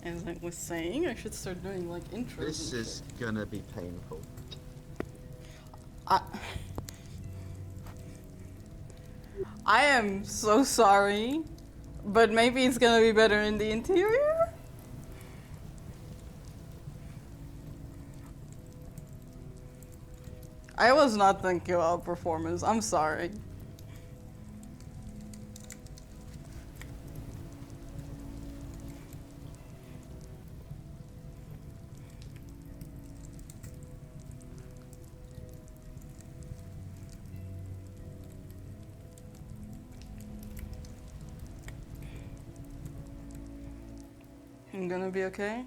As I was saying, I should start doing like intros. This is gonna be painful. I am so sorry, but maybe it's gonna be better in the interior? I was not thinking about performance, I'm sorry. I'm gonna be okay?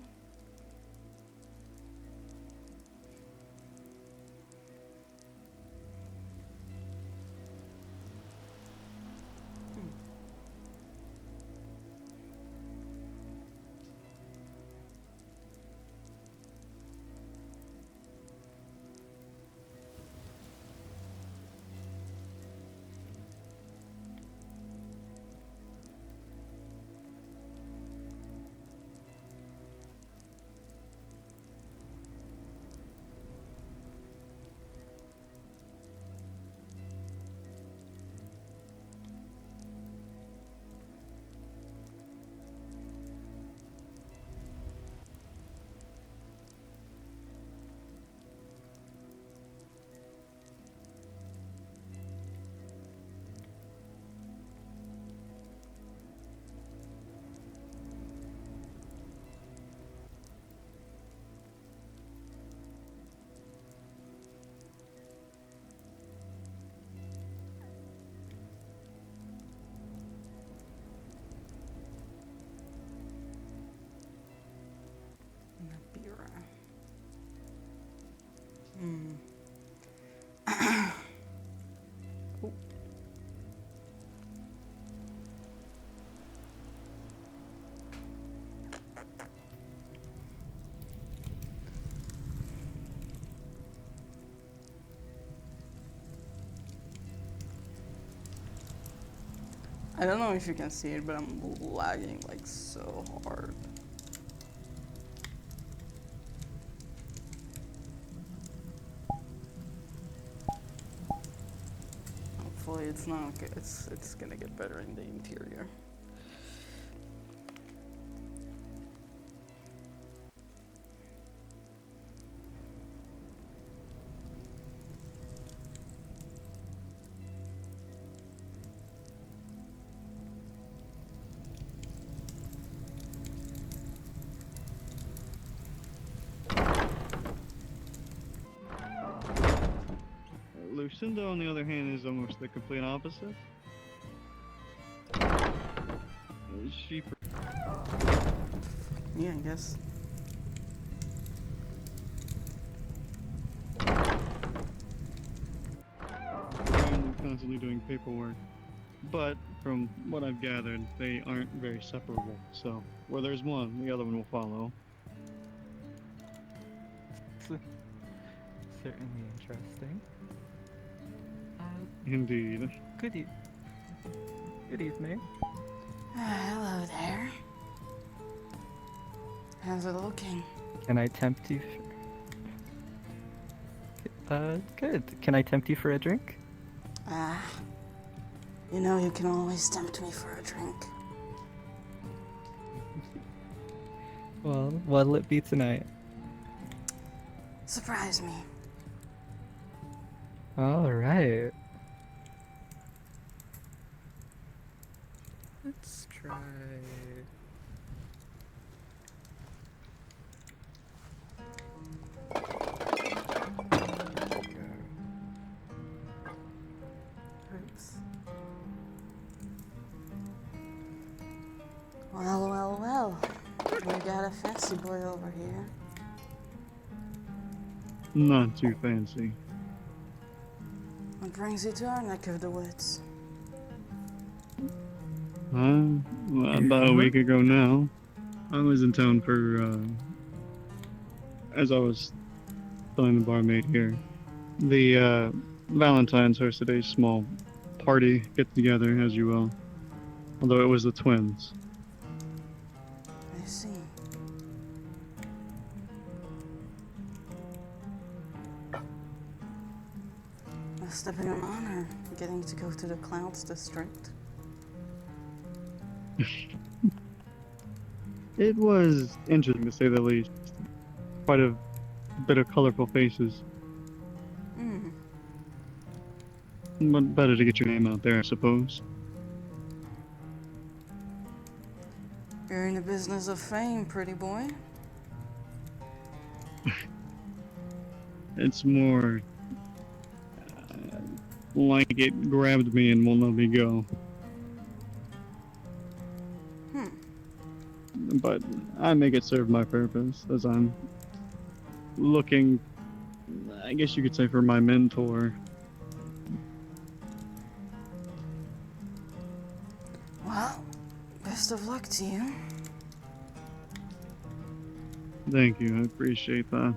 I don't know if you can see it, but I'm lagging like so hard. Hopefully it's not okay. It's gonna get better in the interior. Lucinda, on the other hand, is almost the complete opposite. She. Yeah, I guess. I'm constantly doing paperwork, but from what I've gathered, they aren't very separable. So where there's one, the other one will follow. Certainly interesting. Indeed. Good evening. Hello there. How's it looking? Can I tempt you? Good. Can I tempt you for a drink? You know you can always tempt me for a drink. Well, what'll it be tonight? Surprise me. All right. Let's try. Oops. Well, well, well. We got a fancy boy over here. Not too fancy. What brings you to our neck of the woods? Well, about a week ago now, I was in town for, as I was telling the barmaid here, the Valentine's hosted a small party get together, as you will. Although it was the twins. I see. Must have been an honor getting to go to the Clouds District. It was interesting to say the least. Quite a bit of colorful faces. Hmm. But better to get your name out there, I suppose. You're in the business of fame, pretty boy. It's more like it grabbed me and won't let me go. Hmm. But I make it serve my purpose as I'm looking, I guess you could say, for my mentor. Well, best of luck to you. Thank you, I appreciate that.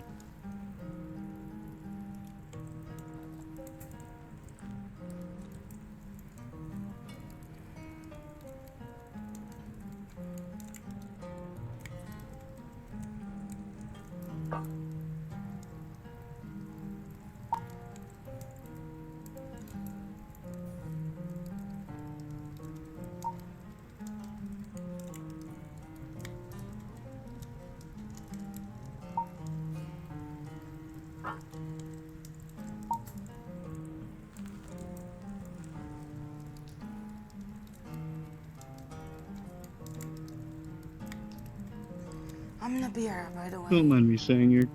I'm Nabira, by the way. Don't mind me saying your...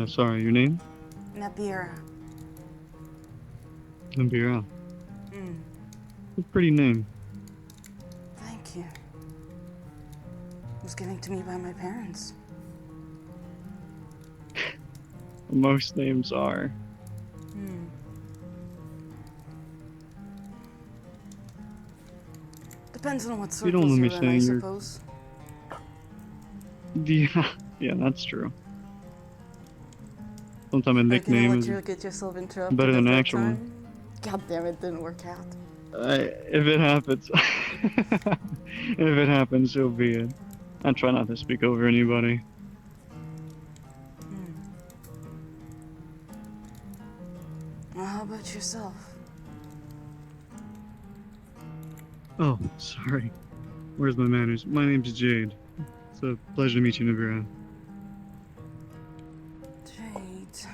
sorry, your name? Nabira. Ambira. Hmm. A pretty name. Thank you. It was given to me by my parents. Most names are. Hmm. Depends on what You don't circles want me you're in, I saying you're... suppose. Yeah, yeah, that's true. Sometimes a Like, you know nickname what, is you'll get yourself interrupted better at than an that actual one. time. God damn it, didn't work out. If it happens, if it happens, so be it. I try not to speak over anybody. Hmm. Well, how about yourself? Oh, sorry. Where's my manners? My name's Jade. It's a pleasure to meet you, Nabira. Jade.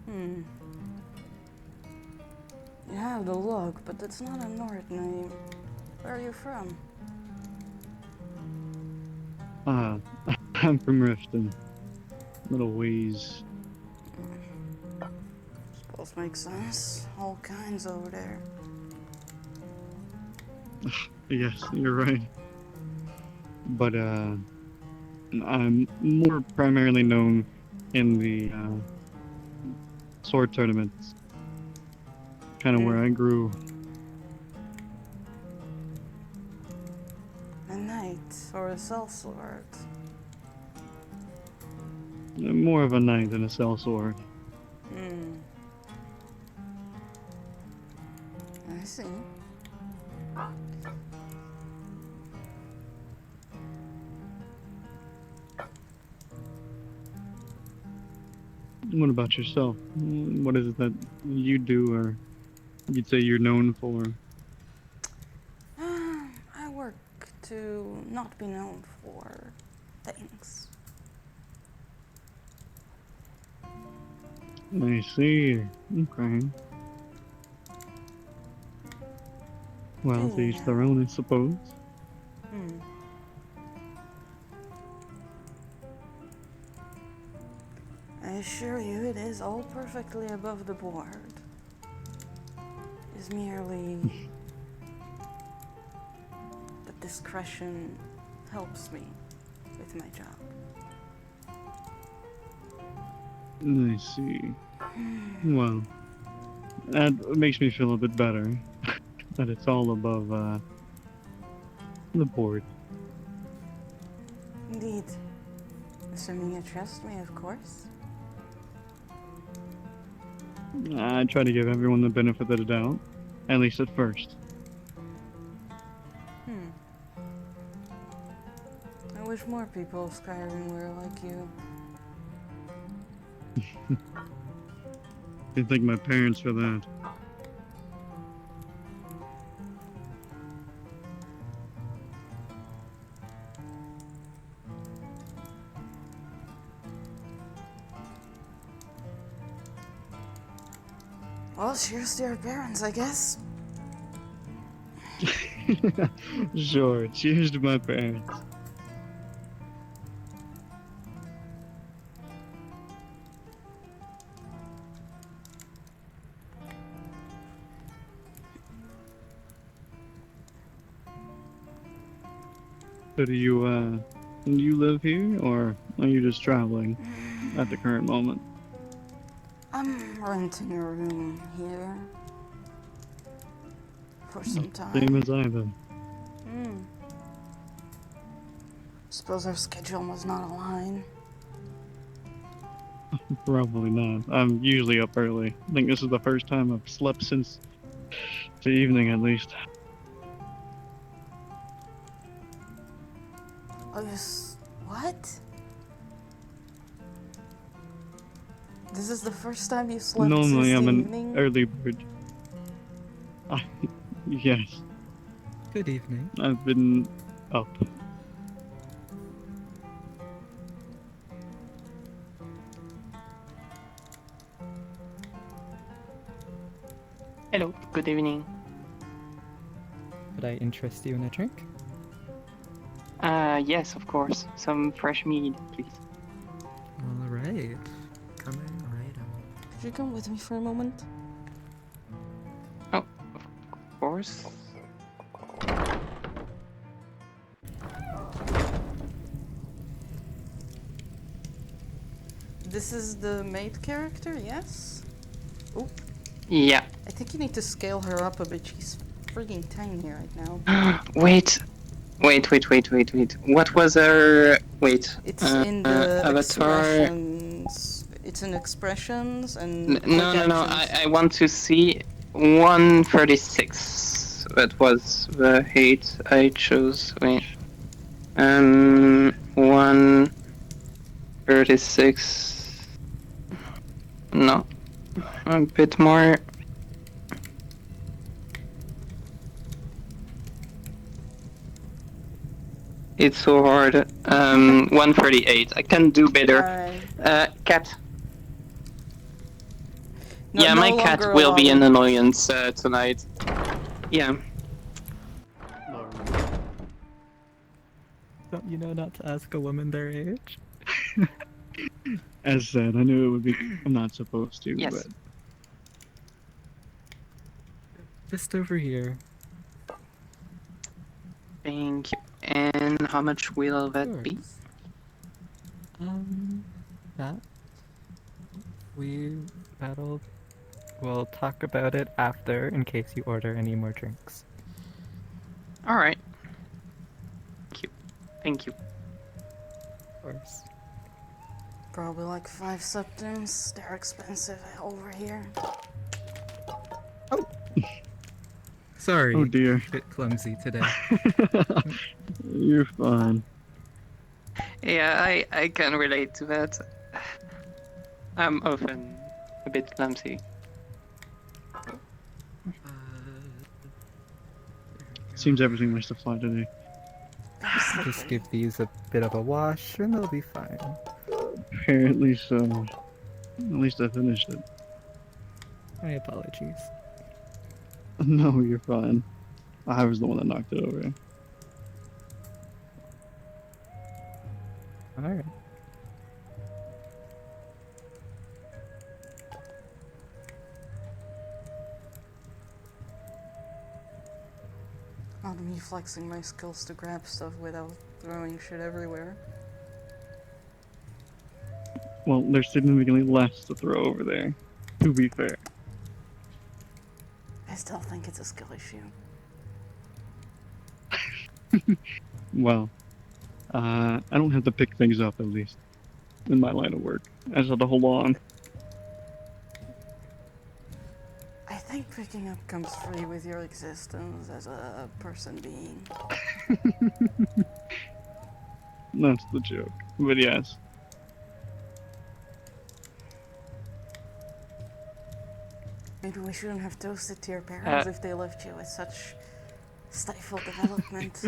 Hmm. You have the look, but that's not a Nord name. Where are you from? Ah, I'm from Riften. Little ways. Suppose makes sense. All kinds over there. Yes, you're right. But, I'm more primarily known in the, sword tournaments. Kind of where I grew. A knight or a sellsword. More of a knight than a sellsword. Hmm. I see. What about yourself? What is it that you do, or you'd say you're known for? I work to not be known for things. I see. Okay. Well, to each their own, I suppose. Hmm. I assure you, it is all perfectly above the board. It is merely that discretion helps me with my job. I see. Well, that makes me feel a bit better. That it's all above, the board. Indeed. Assuming you trust me, of course. I try to give everyone the benefit of the doubt, at least at first. Hmm. I wish more people of Skyrim were like you. I thank my parents for that. Well, cheers to your parents, I guess. Sure, cheers to my parents. So do you live here, or are you just traveling at the current moment? I'm renting a room here for some time. Same as I then. Suppose our schedule must not align. Probably not. I'm usually up early. I think this is the first time I've slept since the evening, at least. Oh, what? This is the first time you slept Normally, since I'm the an evening? early bird. Yes, Good evening. I've been up. Hello, good evening. Could I interest you in a drink? Yes, of course. Some fresh mead, please. All right. Coming right up. Could you come with me for a moment? Oh, of course. This is the maid character, yes? Oh, Yeah. I think you need to scale her up a bit. She's freaking tiny right now. Wait. What was her... Wait. It's in the avatar... expressions. It's in expressions and quick No. actions. I want to see 136. That was the height I chose. Wait. 136. No. A bit more. It's so hard. 138. I can do better. Alright. Cat. No- Yeah, no my cat longer will be an allowed. annoyance tonight. Yeah. Don't you know not to ask a woman their age? As said, I knew it would be. I'm not supposed to, Yes. but Just over here. Thank you. And how much will that be? Yours. That. That'll. We'll talk about it after in case you order any more drinks. Alright. Thank you. Of course. Probably like 5 septims. They're expensive over here. Sorry. oh dear. A bit clumsy today. You're fine. Yeah, I can relate to that. I'm often a bit clumsy. Seems everything must have fly today. Just give these a bit of a wash and they'll be fine. Apparently so. At least I finished it. My apologies. No, you're fine. I was the one that knocked it over. Alright. Not me flexing my skills to grab stuff without throwing shit everywhere. Well, there's significantly less to throw over there, to be fair. I still think it's a skill issue. Well, I don't have to pick things up, at least, in my line of work. I just have to hold on. I think picking up comes free with your existence as a person being. That's the joke. But yes. Maybe we shouldn't have toasted to your parents Uh, if they left you with such stifled development.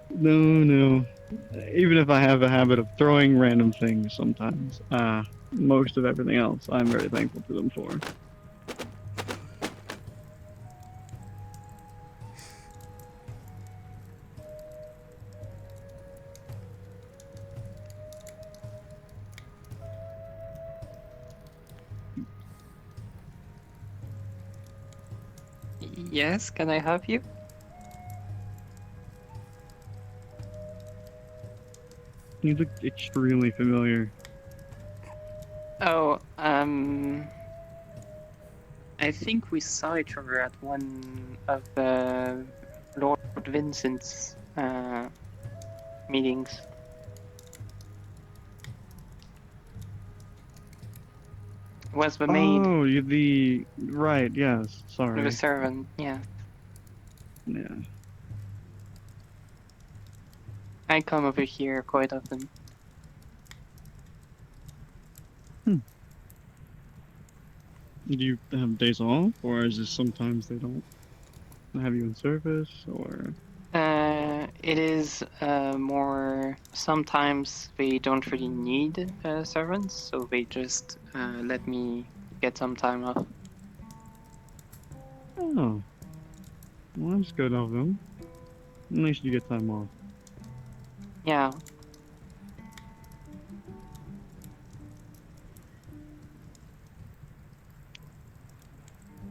No. Even if I have a habit of throwing random things sometimes, most of everything else I'm very thankful to them for. Yes, can I help you? You look extremely familiar. Oh, I think we saw each other at one of the Lord Vincent's meetings. Was the maid, Oh, you're the... Right, yes, the sorry. servant, yeah. Yeah. I come over here quite often. Do you have days off, or is it sometimes they don't have you in service, or... It is more, sometimes they don't really need servants, so they just let me get some time off. Oh, well, that's good of them. At least you get time off. Yeah.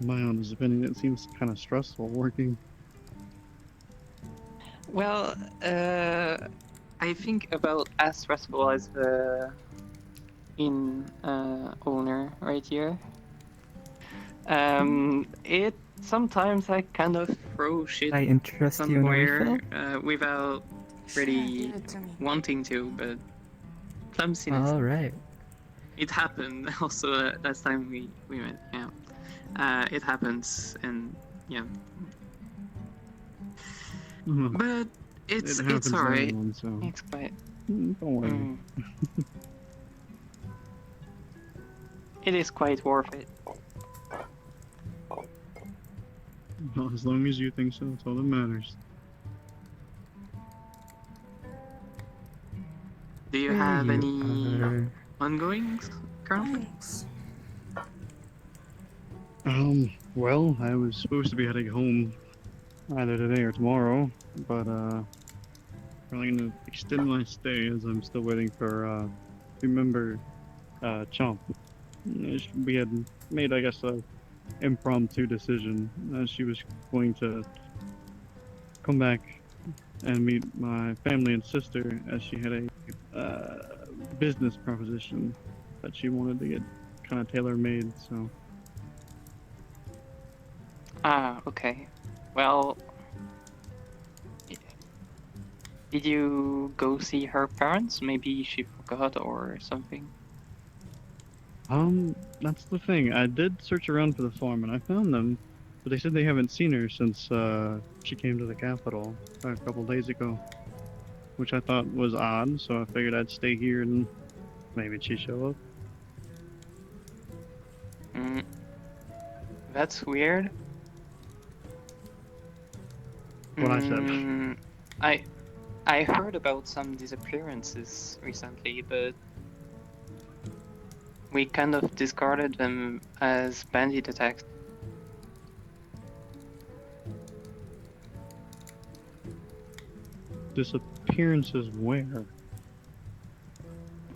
My honest opinion, it seems kind of stressful working. Well, I think about as stressful as the inn owner right here. It sometimes I kind of throw shit I interest you in a somewhere refill? without Sure, give really it to me. wanting to, but clumsiness. Alright. It happened also last time we went. Yeah, it happens, and yeah, Well, but it it's happens to alright. everyone, so It's quite. don't worry. Mm, it is quite worth it. Well, as long as you think so, that's all that matters. Do you There have you any are. ongoings currently? Thanks. Well, I was supposed to be heading home either today or tomorrow, but probably gonna extend my stay as I'm still waiting for remember Chomp. We had made, I guess, a impromptu decision. She was going to come back and meet my family and sister, as she had a business proposition that she wanted to get kind of tailor made. So Ah, okay. Well, did you go see her parents? Maybe she forgot or something. that's the thing. I did search around for the farm and I found them, but they said they haven't seen her since she came to the capital a couple days ago, which I thought was odd. So I figured I'd stay here and maybe she'd show up. Mm, that's weird. What I said. Mm, I heard about some disappearances recently, but we kind of discarded them as bandit attacks. Disappearances where?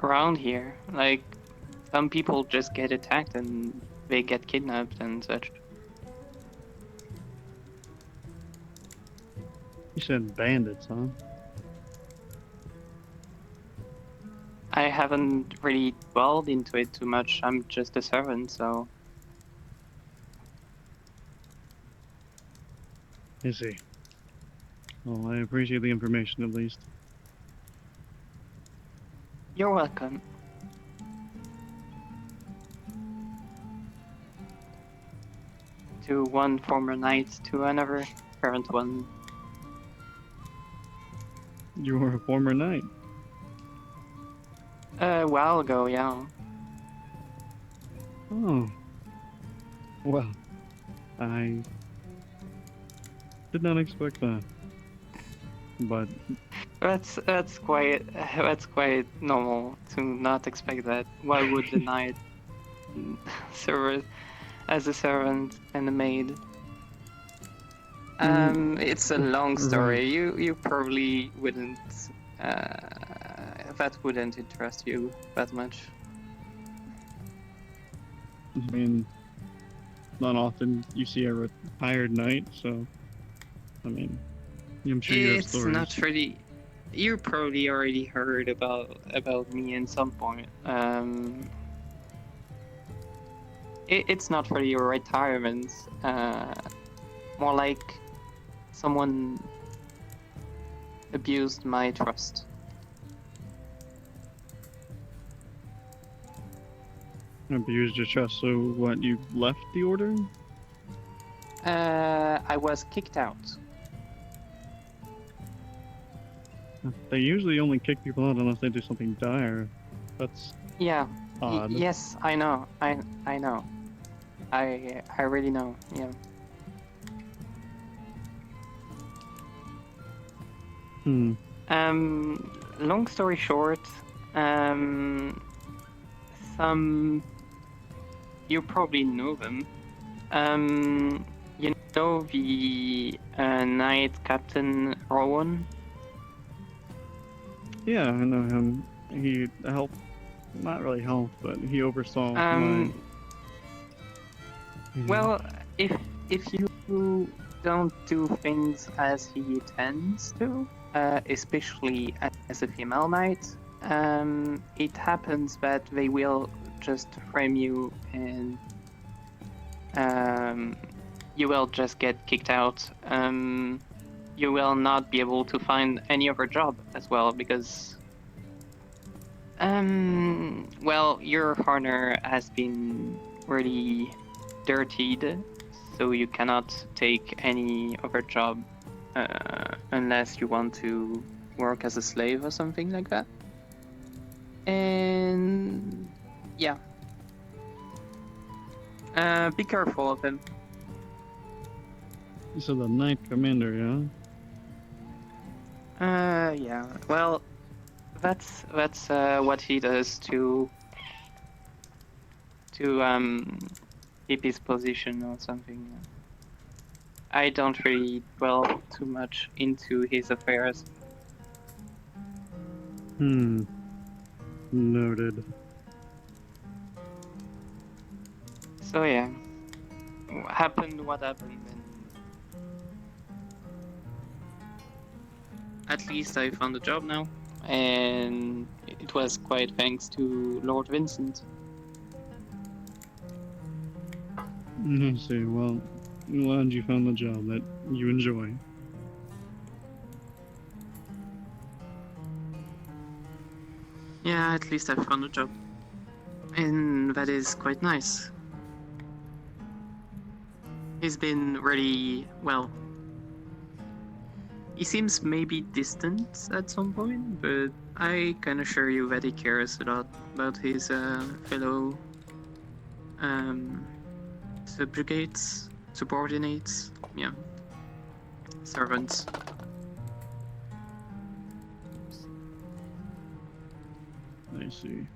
Around here. Like, some people just get attacked and they get kidnapped and such. You said bandits, huh? I haven't really dwelled into it too much. I'm just a servant, so I see. Well, I appreciate the information at least. you're welcome. To one former knight, to another current one. You were a former knight. A while ago, yeah. Oh. Well, I did not expect that. But that's quite normal to not expect that. Why would the knight serve as a servant and a maid? It's a long story. right. You probably wouldn't. That wouldn't interest you that much. I mean, not often you see a retired knight, so I mean, I'm sure you have It's stories. not really. You probably already heard about me at some point. It's not really a retirement. More like someone abused my trust. Abused your trust, so what? You left the order? I was kicked out. They usually only kick people out unless they do something dire. That's Yeah. odd. Yes, I know. I know. I really know. Yeah. Hmm. Long story short, some you probably know them. You know the knight captain Rowan? Yeah, I know him. He helped, not really helped, but he oversaw my. Um, Well, if you don't do things as he tends to, especially as a female knight, it happens that they will just frame you and you will just get kicked out. You will not be able to find any other job as well because well, your honor has been really dirtied, so you cannot take any other job unless you want to work as a slave or something like that. And yeah, be careful of him. So the knight commander, yeah. Yeah. Well, that's what he does to keep his position or something. I don't really dwell too much into his affairs. Noted. So yeah, what happened, and at least I found a job now, and it was quite thanks to Lord Vincent. I see. Well, glad you found the job that you enjoy. Yeah, at least I found a job, and that is quite nice. He's been really well. He seems maybe distant at some point, but I can assure you that he cares a lot about his fellow subordinates, yeah, servants. I see.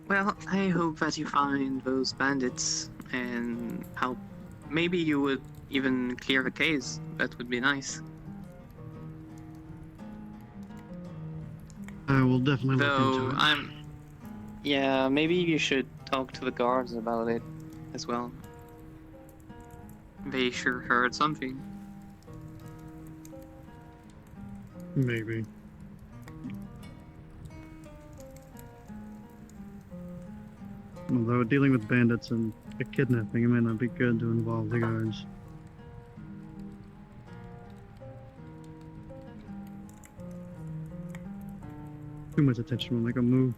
Well, I hope that you find those bandits and how maybe you would even clear the case. That would be nice. I will definitely look into Though it. yeah, maybe you should talk to the guards about it as well. They sure heard something. Maybe. Although dealing with bandits and a kidnapping, it may not be good to involve the guards. Too much attention will make a move.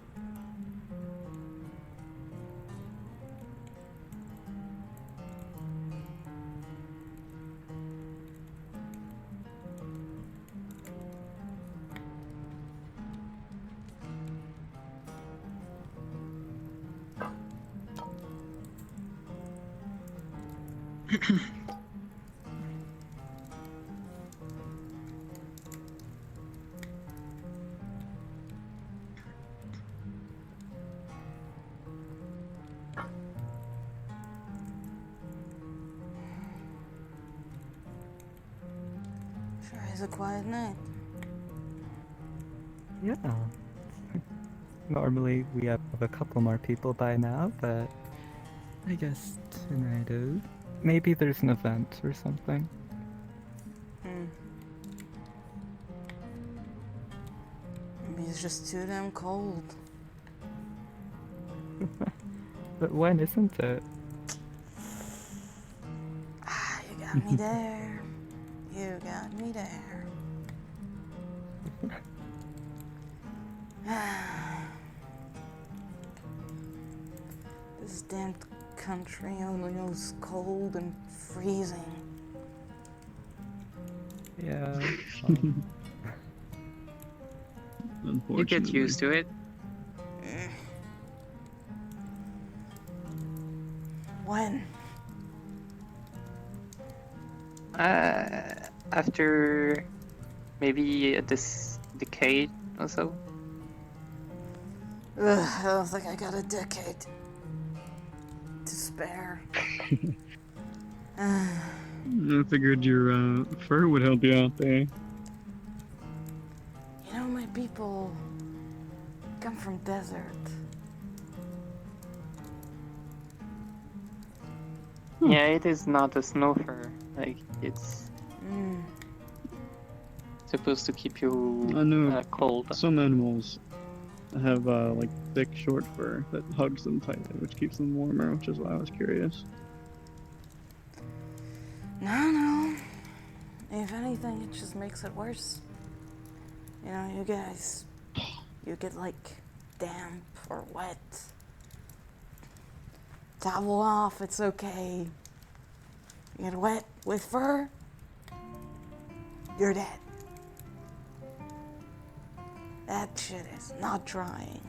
Sure is a quiet night. Yeah. Normally we have a couple more people by now, but I guess tonight is. Maybe there's an event or something. Hmm. Maybe it's just too damn cold. But when isn't it? Ah, you got me there. You got me there. This damn country only knows cold and freezing. Yeah. Unfortunately. You get used to it. When? After maybe this decade or so. Ugh, I don't think I got a decade to spare. I figured your fur would help you out there. You know, my people come from desert. Yeah, it is not a snow fur. Like, it's Mm. supposed to keep you I know cold. some animals have like thick, short fur that hugs them tightly, which keeps them warmer, which is why I was curious. No. If anything, it just makes it worse. You know, you guys, you get like damp or wet. Towel off, it's okay. You get wet with fur, you're dead. That shit is not drying.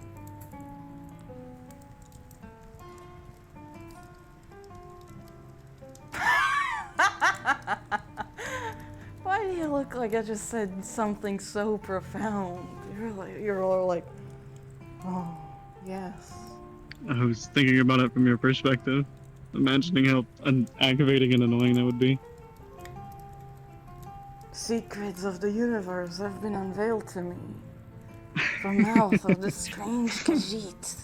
Why do you look like I just said something so profound? You're all like, oh, yes. I was thinking about it from your perspective, imagining how aggravating and annoying that would be. Secrets of the universe have been unveiled to me from mouth of the strange Khajiit.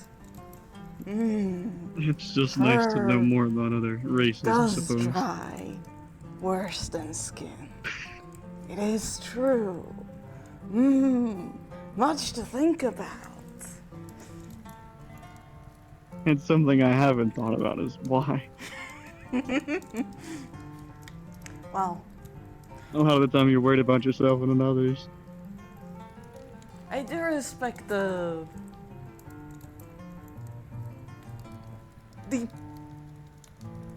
It's just nice to know Fur more about other races, I does suppose. dry worse than skin. It is true. Much to think about. It's something I haven't thought about is why. Well, A lot of the time you're worried about yourself and others. I do respect the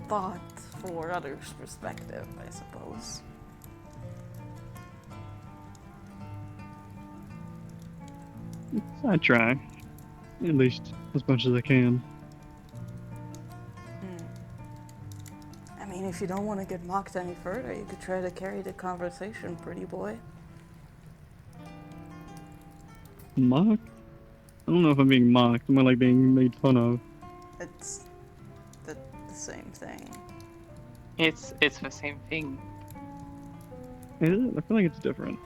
thought for others' perspective, I suppose. I try. At least as much as I can. I mean, if you don't want to get mocked any further, you could try to carry the conversation, pretty boy. Mocked? I don't know if I'm being mocked. I'm more like being made fun of. It's the same thing. It's the same thing. Is it? I feel like it's different.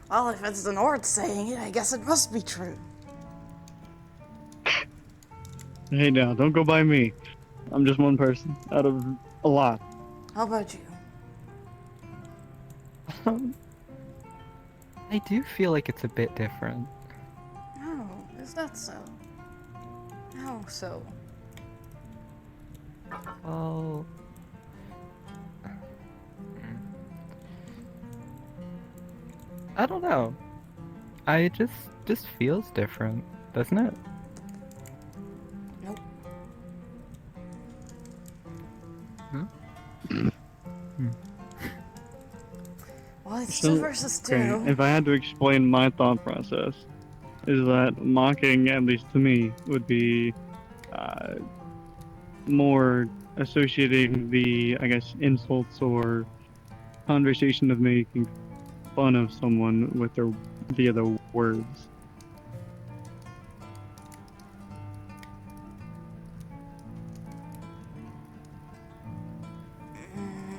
Well, if it's the North saying it, I guess it must be true. Hey now, don't go by me. I'm just one person out of a lot. How about you? I do feel like it's a bit different. Oh, is that so? How so? Well, I don't know. I just feels different, doesn't it? Nope. Huh? Well, it's So, 2 versus 2. okay, if I had to explain my thought process, is that mocking, at least to me, would be more associating the, I guess, insults or conversation of making fun of someone with their the other words.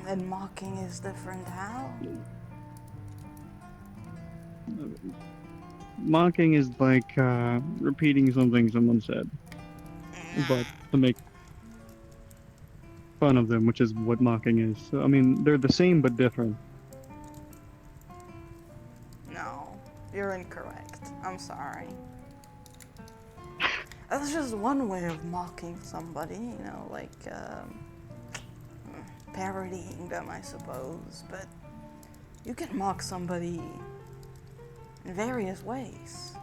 And mocking is different how? Mocking is like repeating something someone said, but to make fun of them, which is what mocking is. So, I mean, they're the same but different. No, you're incorrect. I'm sorry. That's just one way of mocking somebody, you know, like parodying them, I suppose. But you can mock somebody in various ways.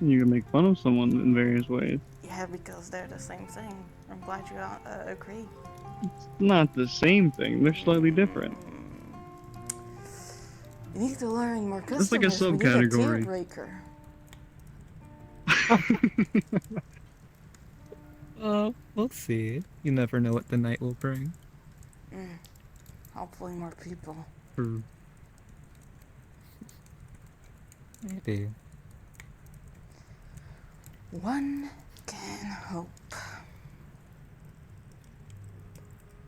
You can make fun of someone in various ways. Yeah, because they're the same thing. I'm glad you agree. It's not the same thing. They're slightly different. You need to learn more It's like a customers. We need a tier subcategory. breaker. We'll see. You never know what the night will bring. Hopefully more people. Or Maybe. One can hope.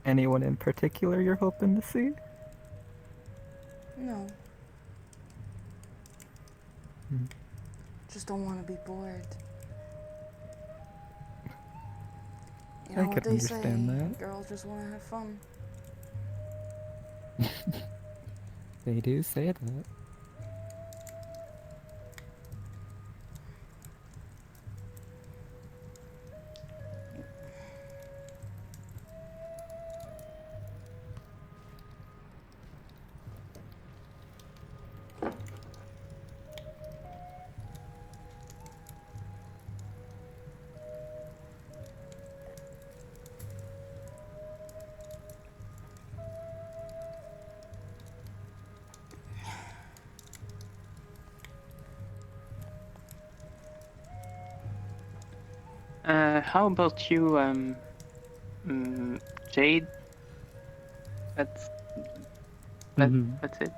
Anyone in particular you're hoping to see? No. Hmm. Just don't want to be bored. You I know what can they say, understand that. girls just want to have fun. They do say that. How about you, Jade? That's Mhm. that's it.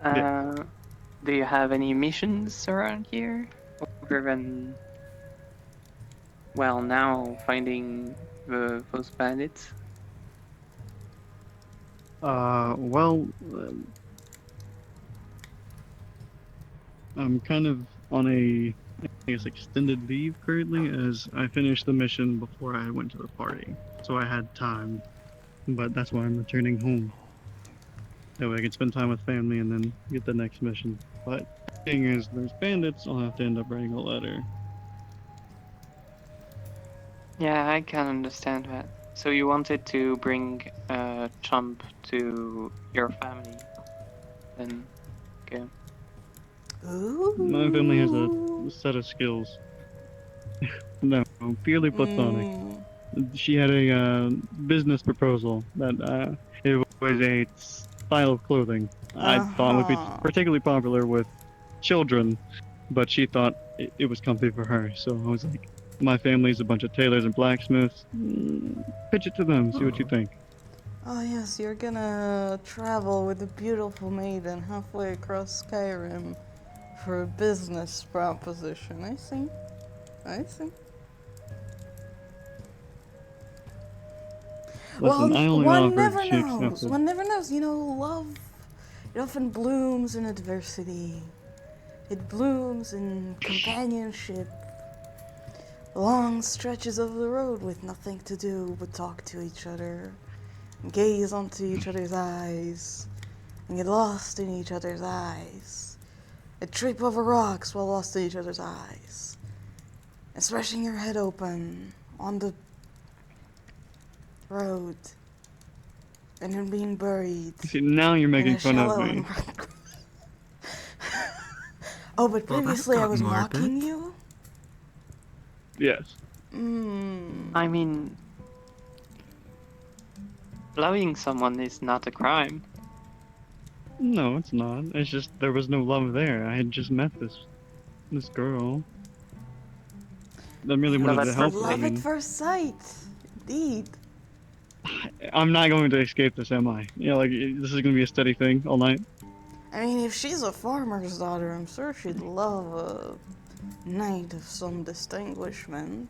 Yeah. Do you have any missions around here, other than, well, now finding those bandits? Well, I'm kind of on a, I guess, extended leave currently, as I finished the mission before I went to the party, so I had time. But that's why I'm returning home. That way I can spend time with family and then get the next mission. But the thing is, there's bandits. I'll have to end up writing a letter. Yeah, I can understand that. So you wanted to bring Chump to your family, then, okay. Ooh. My family has a set of skills. No, purely platonic. She had a business proposal that it was a style of clothing I thought would be Uh-huh. particularly popular with children, but she thought it was comfy for her. So I was like, my family's a bunch of tailors and blacksmiths. Pitch it to them, see what you think. Oh yes, you're gonna travel with a beautiful maiden halfway across Skyrim for a business proposition. I see. I see. Listen, Well, I only one offered, never she knows. accepted. One never knows. You know, love, it often blooms in adversity. It blooms in companionship. Long stretches of the road with nothing to do but talk to each other, and gaze onto each other's eyes, and get lost in each other's eyes. A trip over rocks while lost in each other's eyes. And smashing your head open on the road and then being buried See, now you're in making a fun of shallow me. and Oh, but Well, that previously I got was morbid. mocking you? Yes. I mean, loving someone is not a crime. No, it's not. It's just there was no love there. I had just met this girl. I really Love wanted at to help first her. I Love at mean, first sight. Indeed. I'm not going to escape this, am I? You know, like this is gonna be a steady thing all night. I mean, if she's a farmer's daughter, I'm sure she'd love a knight of some distinguishment.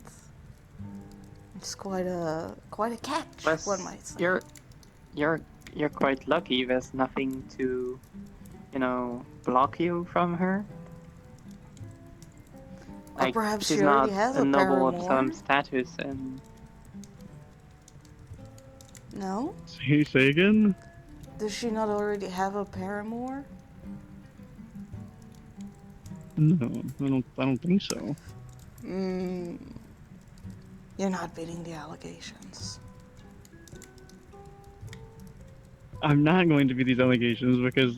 It's quite a catch, Plus, one might say. you're quite lucky. There's nothing to, block you from her. Or perhaps she's she already not has a a noble of paramour. some status, and No? Say again? Does she not already have a paramour? No, I don't think so. You're not beating the allegations. I'm not going to be these allegations because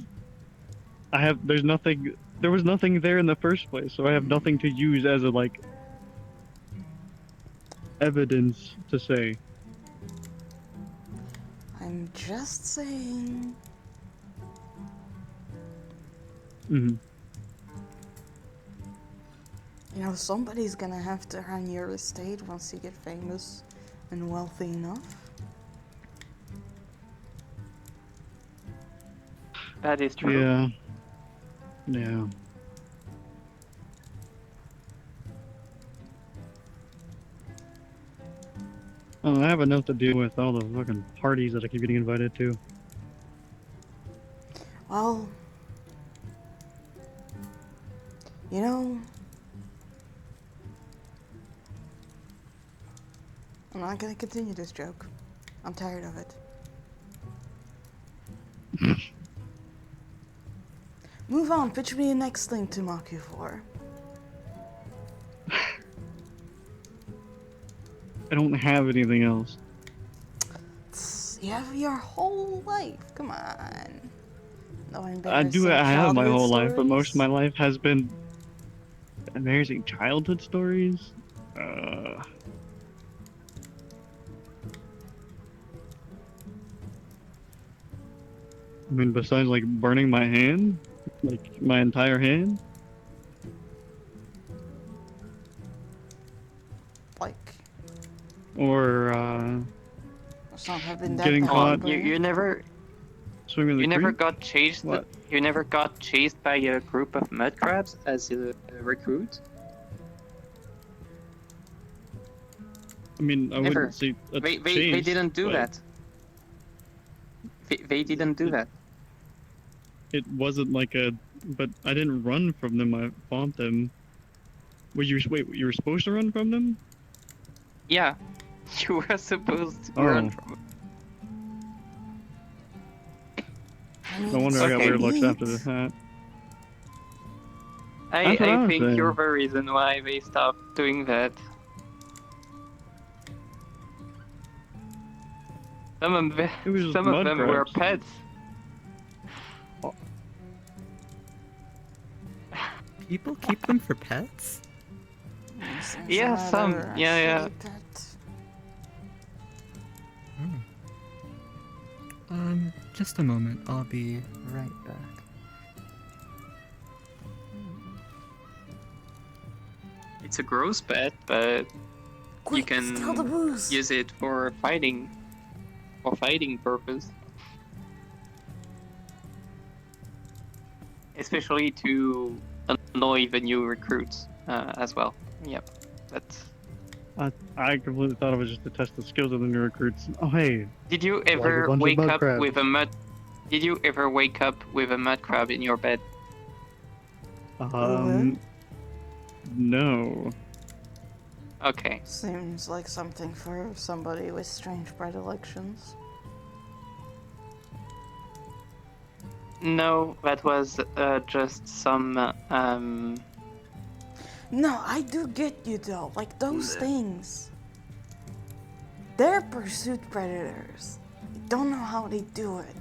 there was nothing there in the first place, so I have nothing to use as a like evidence to say. I'm just saying. Hmm. You know, somebody's gonna have to run your estate once you get famous and wealthy enough. that is true. Yeah. Yeah. Oh, I have enough to deal with all the fucking parties that I keep getting invited to. Well, you know, I'm not gonna continue this joke. I'm tired of it. Move on, pitch me the next thing to mock you for. I don't have anything else. You have your whole life. Come on. No I embarrassing have my childhood whole life, but most of my stories? life has been embarrassing childhood stories. I mean, besides like burning my hand, like my entire hand. Like, Or some have been that getting bad, caught but- You never swimming in the you never creek. got chased. What? You never got chased by a group of mud crabs as a recruit. I mean, I Never. wouldn't say a They chase, didn't do but that. They didn't do that. It wasn't like a, but I didn't run from them. I fought them. Wait, you were supposed to run from them? Yeah, you were supposed to Oh. run from. I mean, No wonder I got Okay. weird looks after neat. that. I That's what I was think saying. you're the reason why they stopped doing that. It was just Some of mud them were crabs. pets. People keep them for pets? Seems Yeah, some. rather Yeah. shitty pet. Just a moment. I'll be right back. It's a gross pet, but Quick, can steal the booze. use it for fighting purpose. Especially to annoy the new recruits as well. Yep, that's. I completely thought it was just to test the skills of the new recruits. Oh hey, Did you a ever bunch of wake mud up crabs. with a mud? Did you ever wake up with a mud crab in your bed? No. Okay. Seems like something for somebody with strange predilections. No, that was just some. No, I do get you though. Like those things. They're pursuit predators. I don't know how they do it.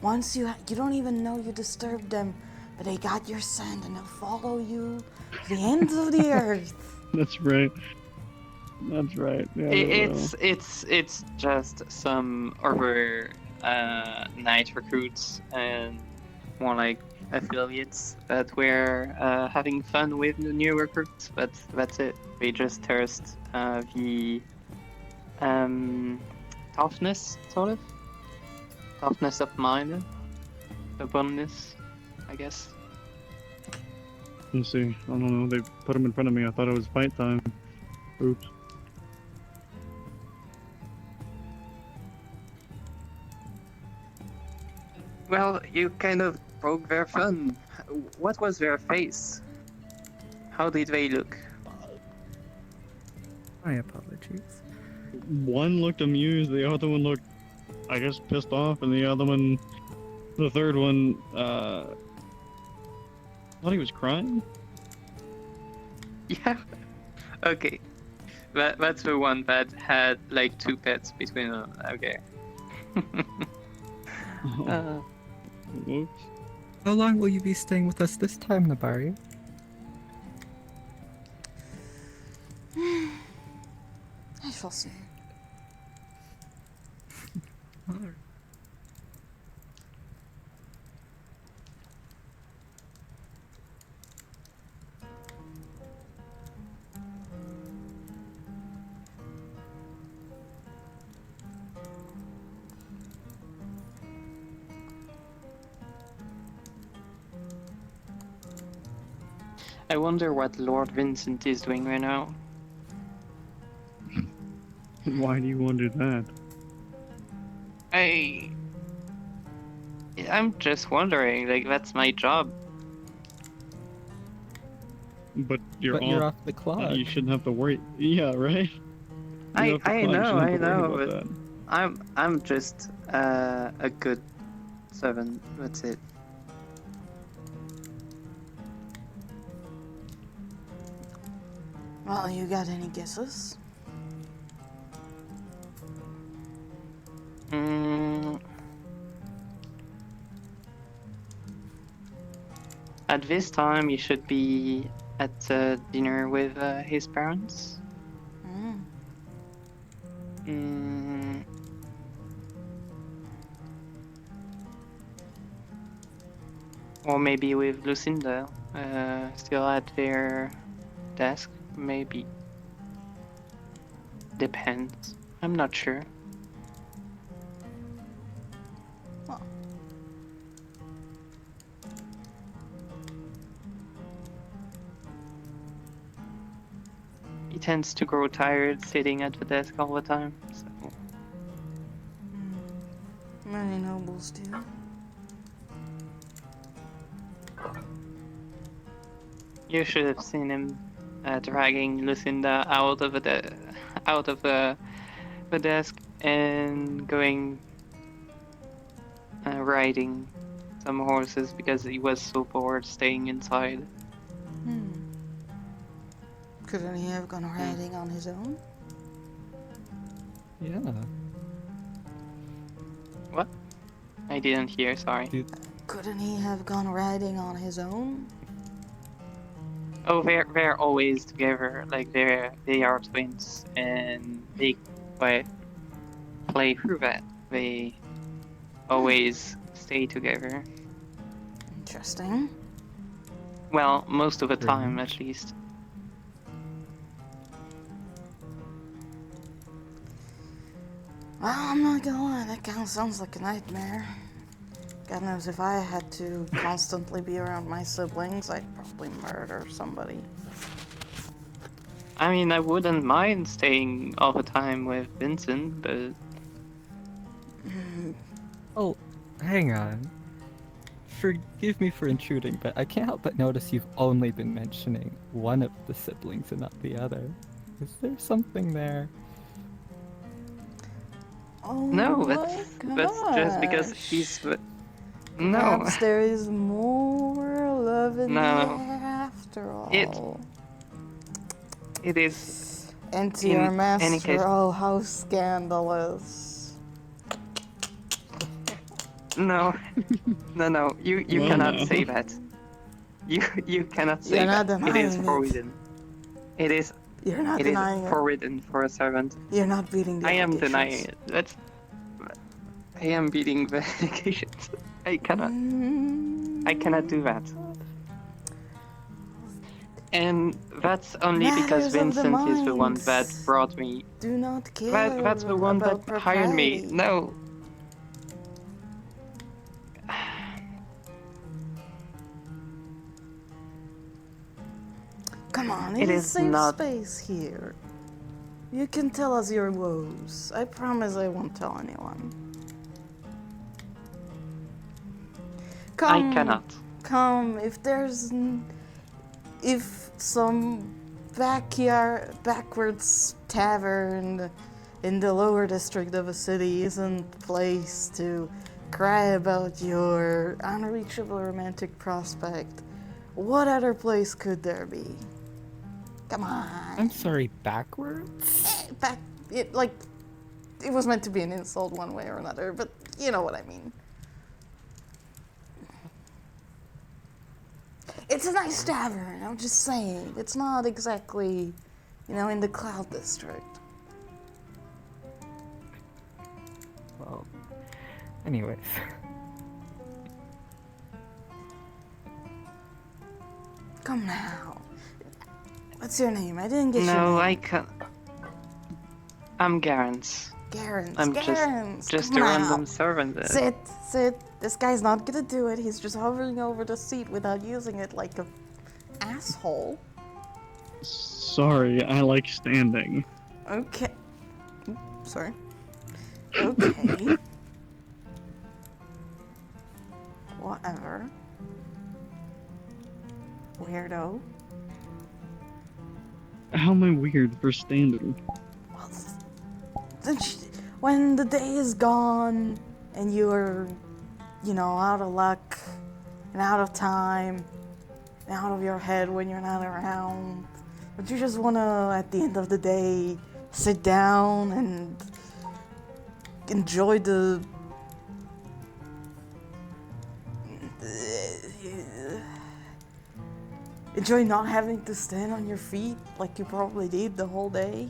Once you don't even know you disturbed them, but they got your scent and they'll follow you to the ends of the earth. That's right. That's right. Yeah, they will. It's just some other night recruits and more like affiliates that were having fun with the new recruits, but that's it. They just thirst the toughness, sort of toughness of mind, stubbornness, I guess. Let's see. I don't know. They put them in front of me. I thought it was fight time. Oops. Well, you kind of broke their fun. What was their face? How did they look? My apologies. One looked amused. The other one looked, I guess, pissed off, and the third one, thought he was crying. Yeah. Okay. That's the one that had like 2 pets between them. Okay. Oops. How long will you be staying with us this time, Nabari? I shall see. Alright. I wonder what Lord Vincent is doing right now. Why do you wonder that? I'm just wondering, like, that's my job. But you're off the clock. You shouldn't have to worry. Yeah, right? You're off the I clock, you know, shouldn't I have to worry know, about but that. I'm just a good servant, that's it. Well, you got any guesses? At this time, you should be at dinner with his parents. Or maybe with Lucinda, still at their desk, maybe. Depends. I'm not sure. Well, He tends to grow tired sitting at the desk all the time. So. many nobles do. You should have seen him dragging Lucinda out of the desk and going riding some horses because he was so bored staying inside. Couldn't he have gone riding on his own? Yeah. What? I didn't hear, sorry. Couldn't he have gone riding on his own? Oh, they're always together. Like they are twins, and they play through that. They always stay together. Interesting. Well, most of the time, Strange. at least. Well, I'm not gonna lie, that kind of sounds like a nightmare. God knows if I had to constantly be around my siblings, I'd probably murder somebody. I mean, I wouldn't mind staying all the time with Vincent, but Oh, hang on. Forgive me for intruding, but I can't help but notice you've only been mentioning one of the siblings and not the other. Is there something there? Oh no, my that's just because gosh. he's. No, Perhaps there is more love in No. the air after all. it is. Enter in your any master, case- oh how scandalous. No, no. You Well, cannot no. say that. You cannot say You're not that. It is denying it. forbidden. It is You're not it is denying it. forbidden for a servant. You're not beating the I am allegations. denying it. I am beating the allegations. I cannot do that. And that's only because Matters of the Vincent is the one minds. that brought me. Do not care That's the one that about hired me. propriety. No. Come on, It it is is safe not- space here. You can tell us your woes. I promise I won't tell anyone. Come, I cannot. Come, if some backwards tavern in the lower district of a city isn't the place to cry about your unreachable romantic prospect, what other place could there be? Come on. I'm sorry, backwards? It was meant to be an insult one way or another, but you know what I mean. It's a nice tavern, I'm just saying. It's not exactly, in the Cloud District. Well, anyways. Come now. What's your name? I didn't get your No, name. I can't. I'm Garance. Garance. I'm Garance. just Come a now. random servant. Sit. This guy's not gonna do it. He's just hovering over the seat without using it like a asshole. Sorry, I like standing. Okay. Sorry. Okay. Whatever. Weirdo. How am I weird for standing? Well, when the day is gone and you're, out of luck and out of time and out of your head when you're not around, but you just want to, at the end of the day, sit down and enjoy enjoy not having to stand on your feet like you probably did the whole day.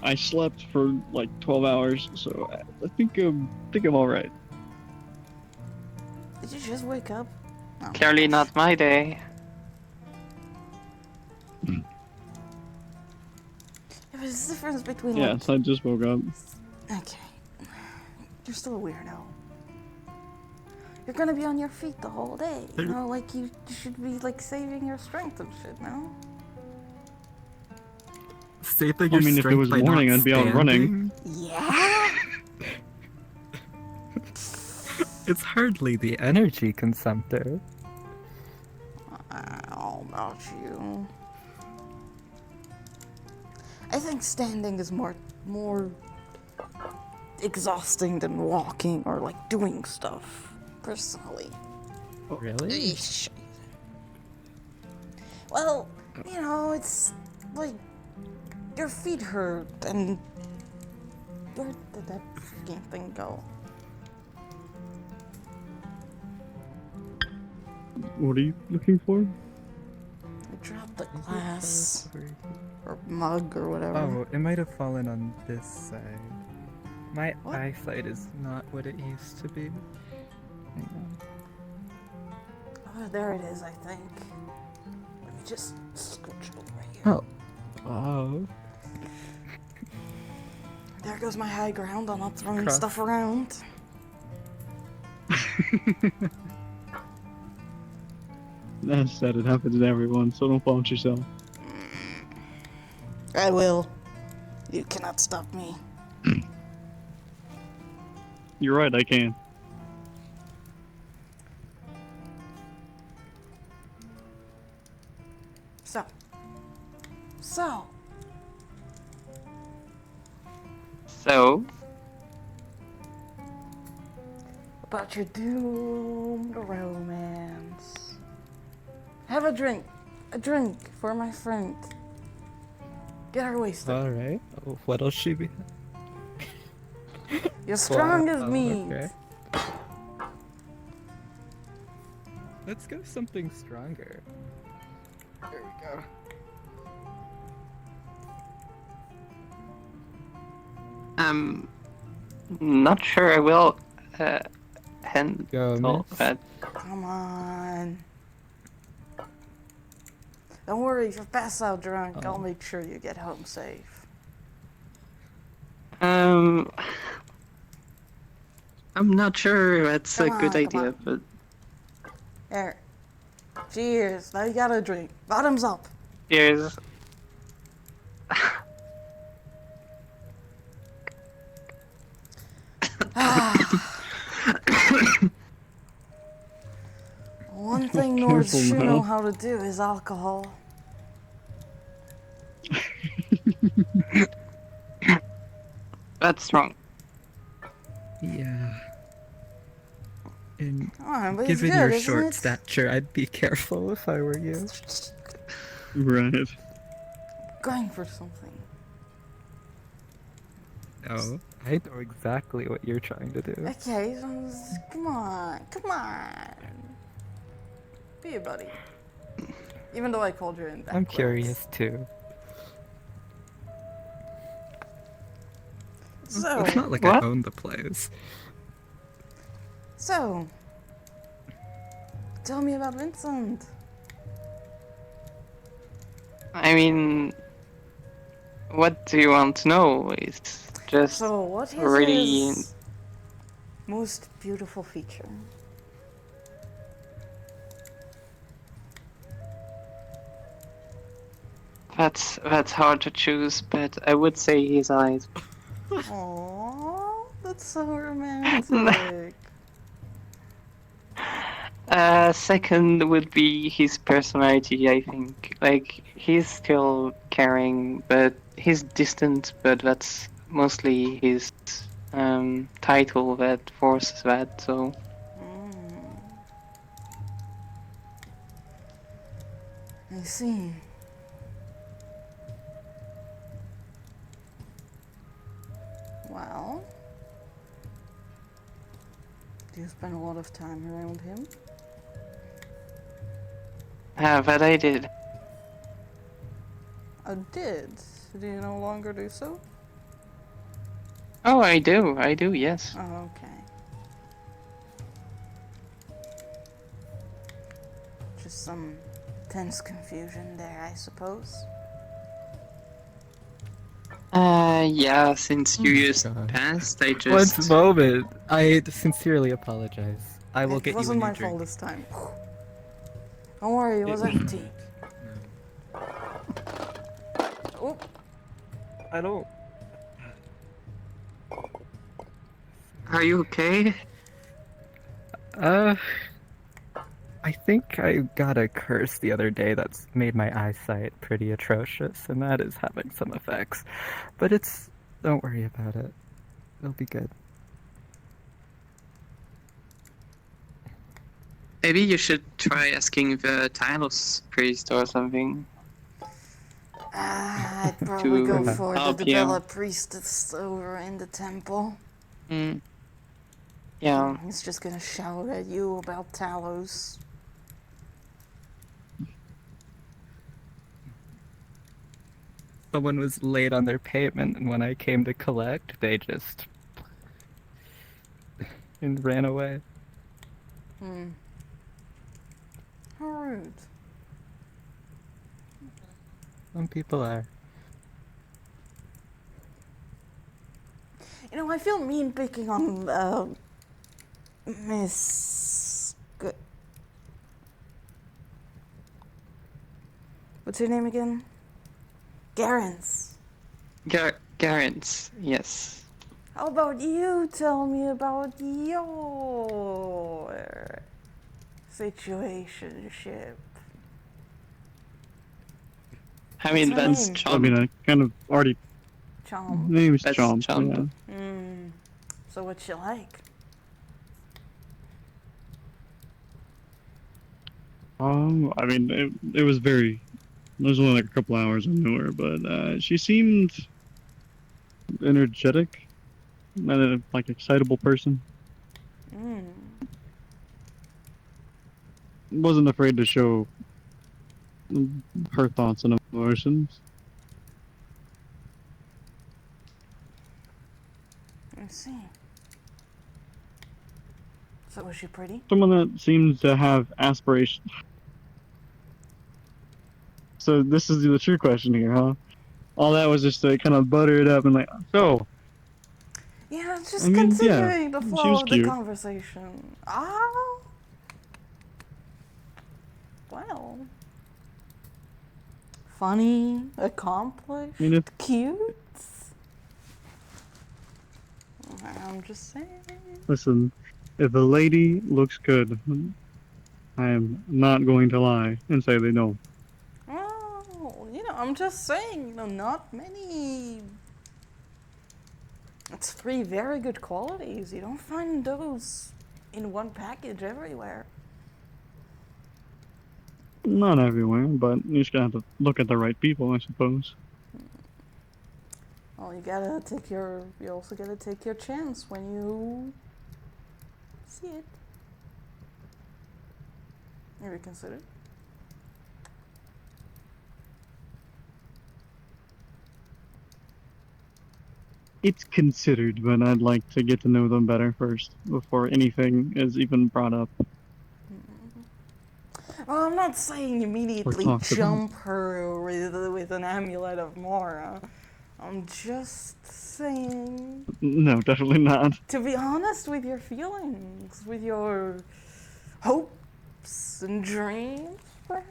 I slept for like 12 hours, so I think I'm all right. Did you just wake up? Oh. Clearly not my day. Yeah, but there's a difference between Yes, I just woke up. Okay. You're still a weirdo. You're gonna be on your feet the whole day. You should be saving your strength and shit, no? Saving I your mean, if it strength was by morning, not I'd be out running. standing? Yeah? It's hardly the energy consumptor. I don't know about you. I think standing is more exhausting than walking or doing stuff, personally. Really? Eesh. Well, it's your feet hurt and where did that fucking thing go? What are you looking for? I dropped the glass or mug or whatever. Oh, it might have fallen on this side. My What? eyesight is not what it used to be. Hang on. Oh, there it is, I think. Let me just scooch over here. Oh. Oh. There goes my high ground. I'm not throwing Cross. stuff around. That said, it happens to everyone, so don't fault yourself. I will. You cannot stop me. You're right, I can. So, About your doomed romance. Have a drink. A drink for my friend. Get her wasted. Alright. What'll she be? You're strong as Wow, meat. okay. Let's go something stronger. There we go. Not sure I will handle Go, miss. that. Come on. Don't worry, if you pass out drunk, I'll make sure you get home safe. I'm not sure that's Come a good on, come idea, on. but There. Cheers. Now you gotta drink. Bottoms up. there's. One thing Nords Careful should now. know how to do is alcohol. That's wrong. Yeah. And Come on, but it's given good, your isn't short it? stature, I'd be careful if I were you. Right. Going for something. Oh, I know exactly what you're trying to do. Okay, so come on, come on. Be a buddy. Even though I called you in back. I'm curious too. So, It's not like What? I own the place. so, tell me about Vincent. I mean, what do you want to know? It's just So, what is really. his most beautiful feature? That's hard to choose, but I would say his eyes. Aww, that's so romantic. Second would be his personality, I think. Like, he's still caring, but he's distant, but that's mostly his title that forces that, so. I see. Well, do you spend a lot of time around him? But I did. I did. Do you no longer do so? Oh, I do, yes. Oh, okay. Just some tense confusion there, I suppose. Yeah, since you used God. passed, I One just. moment. I sincerely apologize. I will It get you a wasn't new my drink. fault this time. Don't worry, it was a fatigue. Oh, I don't. Are you okay? I think I got a curse the other day that's made my eyesight pretty atrocious, and that is having some effects. But don't worry about it. It'll be good. Maybe you should try asking the Talos priest or something. I'd probably To go for the help you. developed priestess over in the temple. Mm. Yeah. He's just gonna shout at you about Talos. Someone was late on their payment, and when I came to collect, they just and ran away. How rude. Some people are. You know, I feel mean picking on Miss. What's her name again? Garance. Garance, yes. How about you tell me about your situationship? I mean, What's her that's name? I Chom. mean, I kind of already. Chom. Name's That's Chomp. Chomp. Yeah. So what's she like? I mean, it was very. It was only like a couple hours I knew her, but she seemed energetic. like excitable person. Mm. Wasn't afraid to show her thoughts and emotions. I see. So was she pretty? Someone that seems to have aspirations. So this is the true question here, huh? All that was just to kind of butter it up and like, so, Yeah, just I mean, yeah, continuing the she flow was of the cute. conversation. Well. Funny, accomplished, I mean, if, cute. I'm just saying. listen, if a lady looks good, I am not going to lie and say they don't. Oh, I'm just saying, not many. It's three very good qualities. You don't find those in one package everywhere. Not everywhere, but you just gotta have to look at the right people, I suppose. Well, you also gotta take your chance when you see it. Have you considered? It's considered, but I'd like to get to know them better first before anything is even brought up Well, I'm not saying or immediately talked about. jump her with an amulet of Mora. I'm just saying No, definitely not. to be honest with your feelings, with your hopes and dreams, perhaps?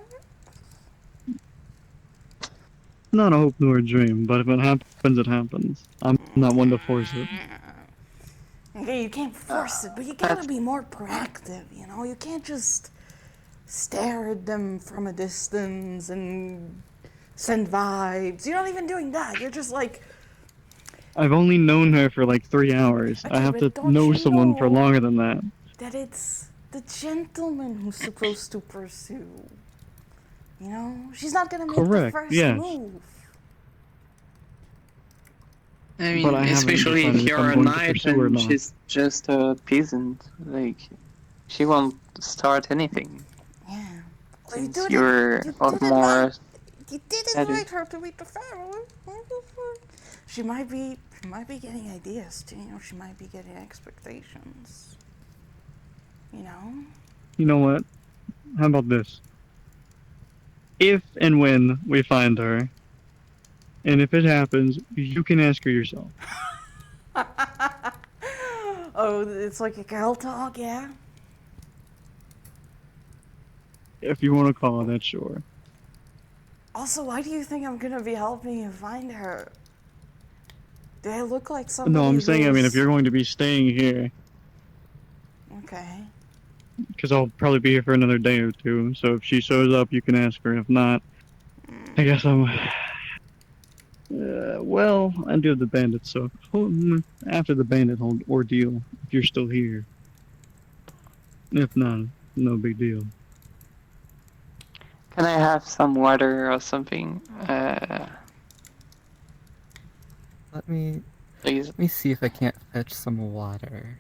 Not a hope nor a dream, but if it happens, it happens. I'm not one to force it. Okay, you can't force it, but you gotta be more proactive, You can't just stare at them from a distance and send vibes. You're not even doing that. You're just like, I've only known her for like 3 hours. I okay, have to but don't know you someone for know longer than that. that it's the gentleman who's supposed to pursue? She's not gonna make the Correct, first yes. move. I But mean, I haven't especially if decided if you're I'm a going to knight pursue or and not. she's just a peasant. Like, she won't start anything Yeah. Well, since you're of more You did status. invite her to meet the family. She might be getting ideas too. She might be getting expectations. You know what? How about this? If and when we find her, and if it happens, you can ask her yourself. Oh, it's like a girl talk, yeah. If you want to call it that, sure. Also, why do you think I'm gonna be helping you find her? Do I look like somebody No, I'm saying, I mean, if who's- you're going to be staying here, Okay. because I'll probably be here for another day or two, so if she shows up, you can ask her. If not, I guess I'm... well, I do have the bandit, so after the bandit ordeal, if you're still here. If not, no big deal. Can I have some water or something? Let me Please. let me see if I can't fetch some water.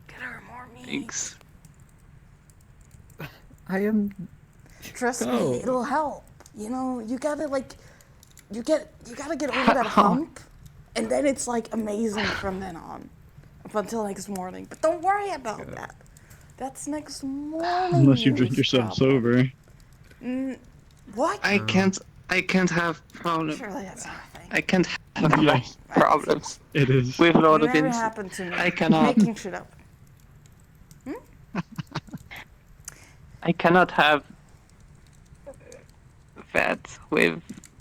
Get her more meat. Thanks. I am. Trust Go. me, it'll help. You gotta you gotta get over that hump, and then it's like amazing from then on, up until next morning. But don't worry about that. That's next morning. Unless you drink yourself sober. What? I can't have problems. Surely that's not a thing. I can't have Yes. problems It is. with Lord of Never Vincent. happened to me. I cannot. Making shit up. I cannot have that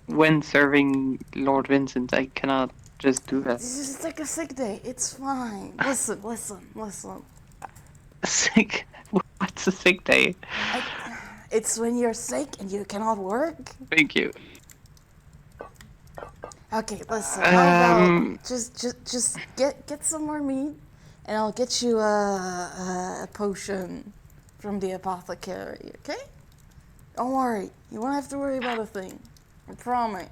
when serving Lord Vincent. I cannot just do that. Just take a sick day. It's fine. Listen. Sick? What's a sick day? It's when you're sick and you cannot work. Thank you. Okay, listen. How about just get some more meat, and I'll get you a potion from the apothecary. Okay? Don't worry. You won't have to worry about a thing. I promise.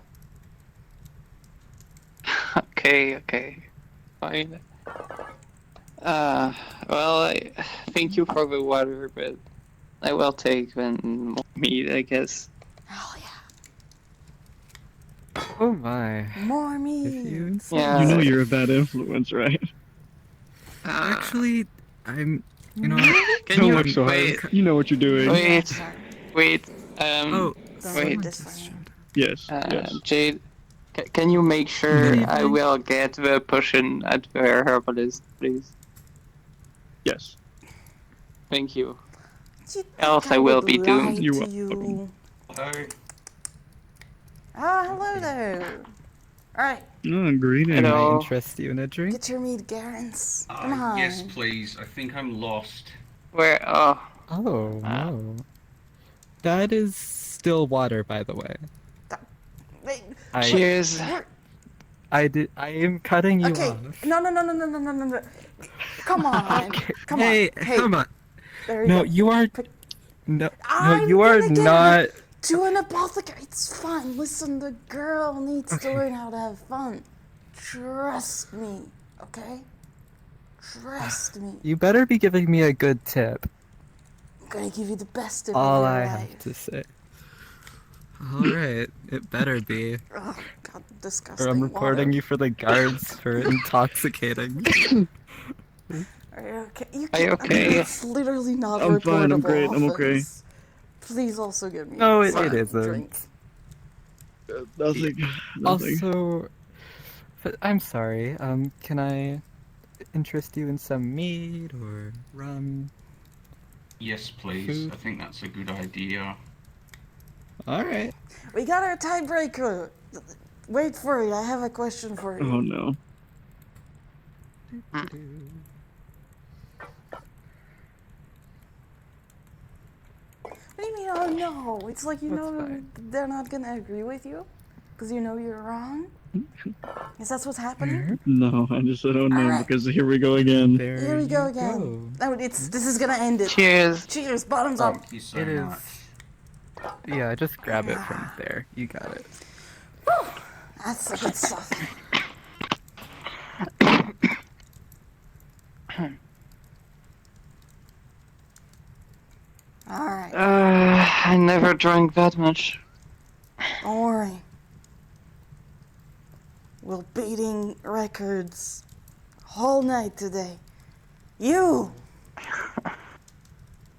Okay. Fine. Well, thank you for the water, but I will take more meat, I guess. Hell yeah. Oh my. More If meat. you insist. Yeah. You know you're a bad influence, right? Actually, I'm. You know. Can Don't you work so wait? hard. You know what you're doing. Wait. Sorry. Wait. Oh, Don't Wait. read someone this just for me. showed up. Yes, yes. Jade, can you make sure Good I evening. will get the potion at the herbalist, please? Yes. Thank you. Do you think Else I will would be lie doomed. You're to welcome. you? Hello. Ah, hello there. Alright, Oh, greetings. Can I Hello. interest you in a drink? get your meat, Garance. Come on. Yes, please. I think I'm lost. Where? Oh, Oh Ah. no. That is still water, by the way. Wait, cheers. I am cutting you okay. off. No. Come on. Okay. Come Hey, on. Hey, come on. there you No, go. you are. Pick- No, I'm you are gonna get not. To an apothecary. It's fine. Listen, the girl needs to learn how to have fun. Trust me, okay? Trust me. You better be giving me a good tip. I'm gonna give you the best of All your I life. have to say. Alright, it better be. Oh, God, disgusting. Or I'm reporting water. you for the guards for intoxicating. Are you okay? You Are you can't- okay? It's literally not I'm fine, I'm reportable great, I'm okay. offense. Please also give me No, some it isn't. drink. Nothing. Nothing. Also, but I'm sorry. Can I interest you in some mead or rum? Yes, please. Food. I think that's a good idea. All right. We got our tiebreaker. Wait for it. I have a question for you. Oh no. What do you mean, oh no? It's like you That's know fine. they're not gonna agree with you? Because you know you're wrong? Is that what's happening? No, I just said oh no Alright. because here we go again. There Here we go you again. No, this is gonna end it. Cheers. Cheers, bottoms up. Thank you so It is. much. Yeah, just grab it from there. You got it. That's the good stuff. Alright, I never drank that much. don't worry. We're beating records whole night today. You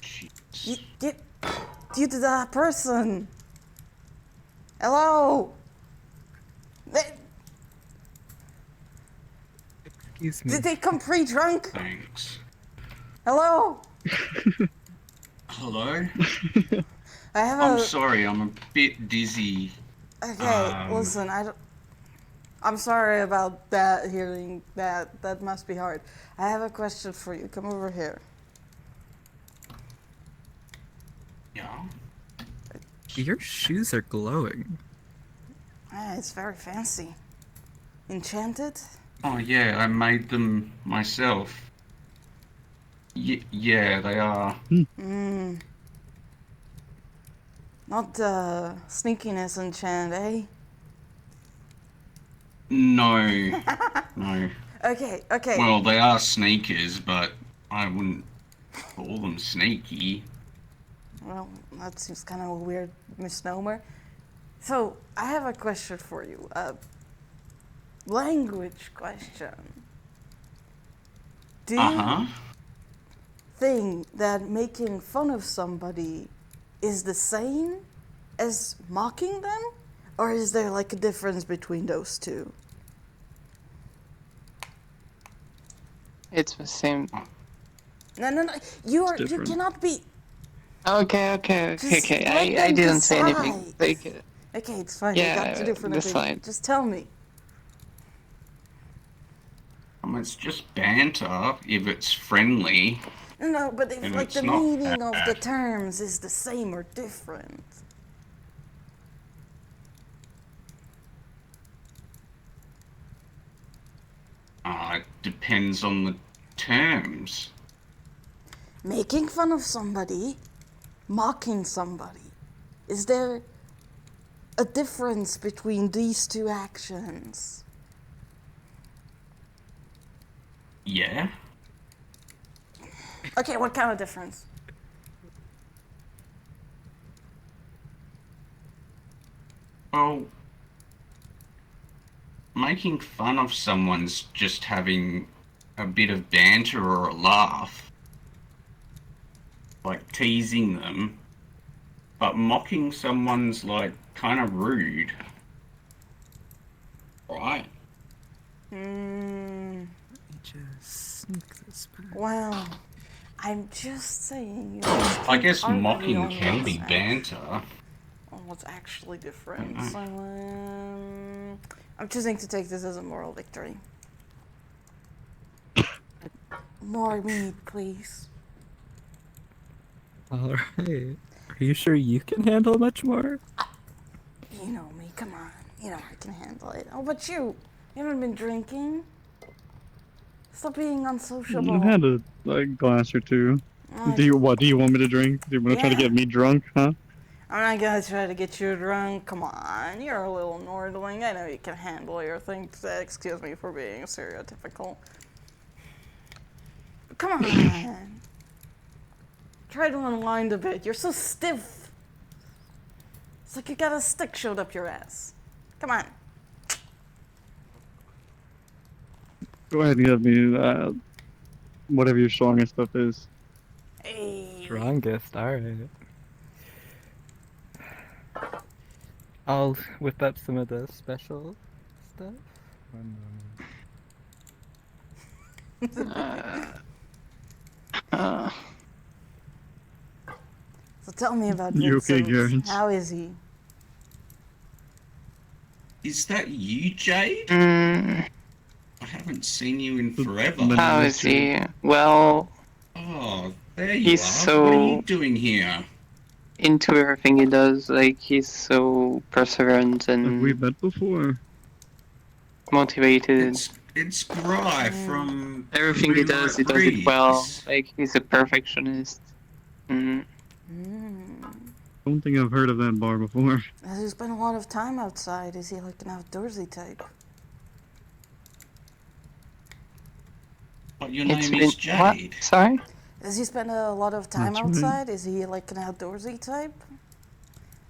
Jeez. get you to that person. Hello. Excuse me. Did they come pre-drunk? Thanks. Hello. Hello? I have I'm a. sorry, I'm a bit dizzy. Okay, listen. I'm sorry about that. Hearing that. That must be hard. I have a question for you. Come over here. Yeah? Your shoes are glowing. Ah, it's very fancy. Enchanted? Oh yeah, I made them myself. Yeah, they are. Mmm. Not sneakiness enchant, eh? No. No. Okay, okay. Well, they are sneakers, but I wouldn't call them sneaky. Well, that seems kind of a weird misnomer. So, I have a question for you. Language question. Do you Uh-huh. think that making fun of somebody is the same as mocking them? Or is there like a difference between those two? It's the same. No. You different. cannot be. Okay. Just let I them didn't say anything. decide. Take it. Okay, it's fine. Yeah, I got two different that's opinions. fine. Just tell me. It's just banter if it's friendly. No, but if And like it's the not meaning of the bad. terms is the same or different. It depends on the terms. Making fun of somebody, mocking somebody. Is there a difference between these two actions? Yeah? Okay, what kind of difference? Well, making fun of someone's just having a bit of banter or a laugh, like teasing them, but mocking someone's like kind of rude, right? Hmm. Just sneak this back. Well, I'm just saying. You just I keep guess arguing mocking on can what's be banter. on what's actually different. Mhm. So, I'm choosing to take this as a moral victory. More meat, please. Alright. Are you sure you can handle much more? You know me, come on. You know I can handle it. Oh, but you haven't been drinking? Stop being unsociable. I've had a glass or two. Oh, Do you want me to drink? Do you want to try to Yeah. get me drunk, huh? I'm not gonna try to get you drunk. Come on, you're a little Nordling. I know you can handle your things. Excuse me for being stereotypical. Come on. Try to unwind a bit. You're so stiff. It's like you got a stick shoved up your ass. Come on. Go ahead and give me whatever your strongest stuff is. Hey. Strongest, alright. I'll whip up some of the special stuff. 1 moment. So tell me about You okay, Vincent. Garrett? How is he? Is that you, Jade? Mm, I haven't seen you in But- forever. but- how is he? Well, Oh, there you He's are. What are you so- doing here? into everything he does, like he's so perseverant Have we and met before? motivated. It's Gry from Everything he does it well. Like he's a perfectionist. Mm. Don't think I've heard of that bar before. Has he spent a lot of time outside? Is he like an outdoorsy type? But your It's name been is Jade. what? Sorry. Does he spend a lot of time That's right. outside? Is he like an outdoorsy type?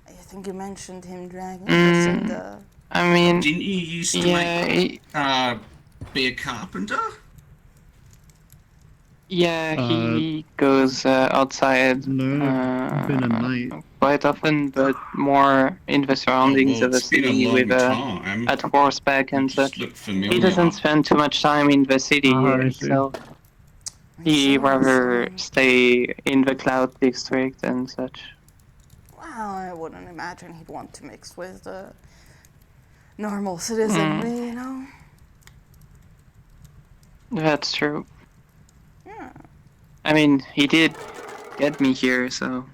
I think you mentioned him dragging Lucinda. I mean, Didn't you used to yeah, be a carpenter? he goes outside No, I've been a knight. quite often, but more in the surroundings well, of the it's been a city long with time. at horseback and You just such. look familiar. He doesn't spend too much time in the city I see. itself. He rather stay in the Cloud District and such. Well, I wouldn't imagine he'd want to mix with the normal citizenry, you know? That's true. Yeah. I mean, he did get me here, so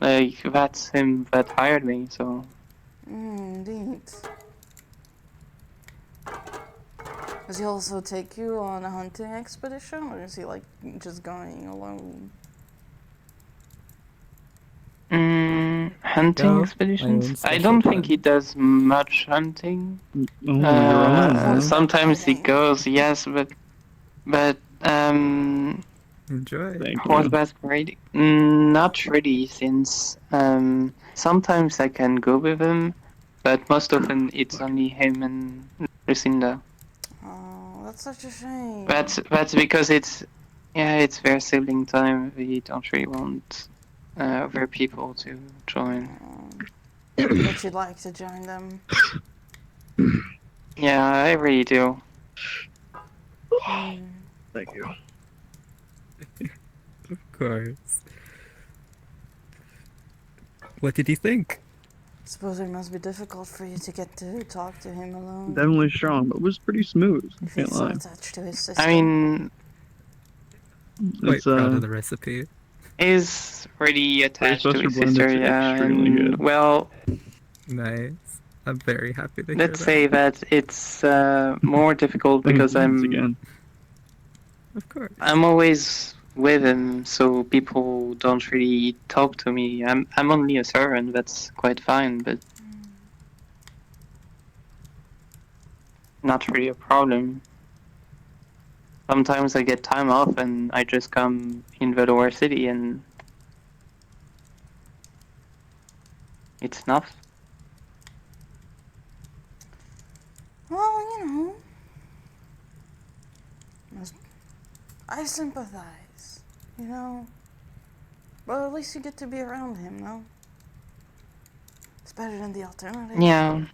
like that's him that hired me. So Indeed. Does he also take you on a hunting expedition, or is he like just going alone? hunting Go, my expeditions. own I special don't think blend. he does much hunting. Oh, you're alone, huh? Sometimes he Okay. goes, yes, but Enjoy. Thank you. horseback riding, not really, since sometimes I can go with him, but most often it's only him and Lucinda. Oh, that's such a shame. That's because it's their sibling time. We don't really want other people to join. But you'd like to join them. Yeah, I really do. Thank you. Of course. What did you think? Suppose it must be difficult for you to get to talk to him alone. Definitely strong, but was pretty smooth. If Can't he's so lie. attached to his sister. I mean, Quite It's proud of the recipe. is really attached to special his blend, sister. it's Yeah, extremely and, good. well, Nice. I'm very happy to hear let's that. say that it's more difficult because Thanks I'm again. Of course. I'm always with him, so people don't really talk to me. I'm only a servant. That's quite fine, but not really a problem. sometimes I get time off and I just come in the lower city and it's enough. Well, you know, I sympathize, you know. But at least you get to be around him, no? It's better than the alternative. Yeah.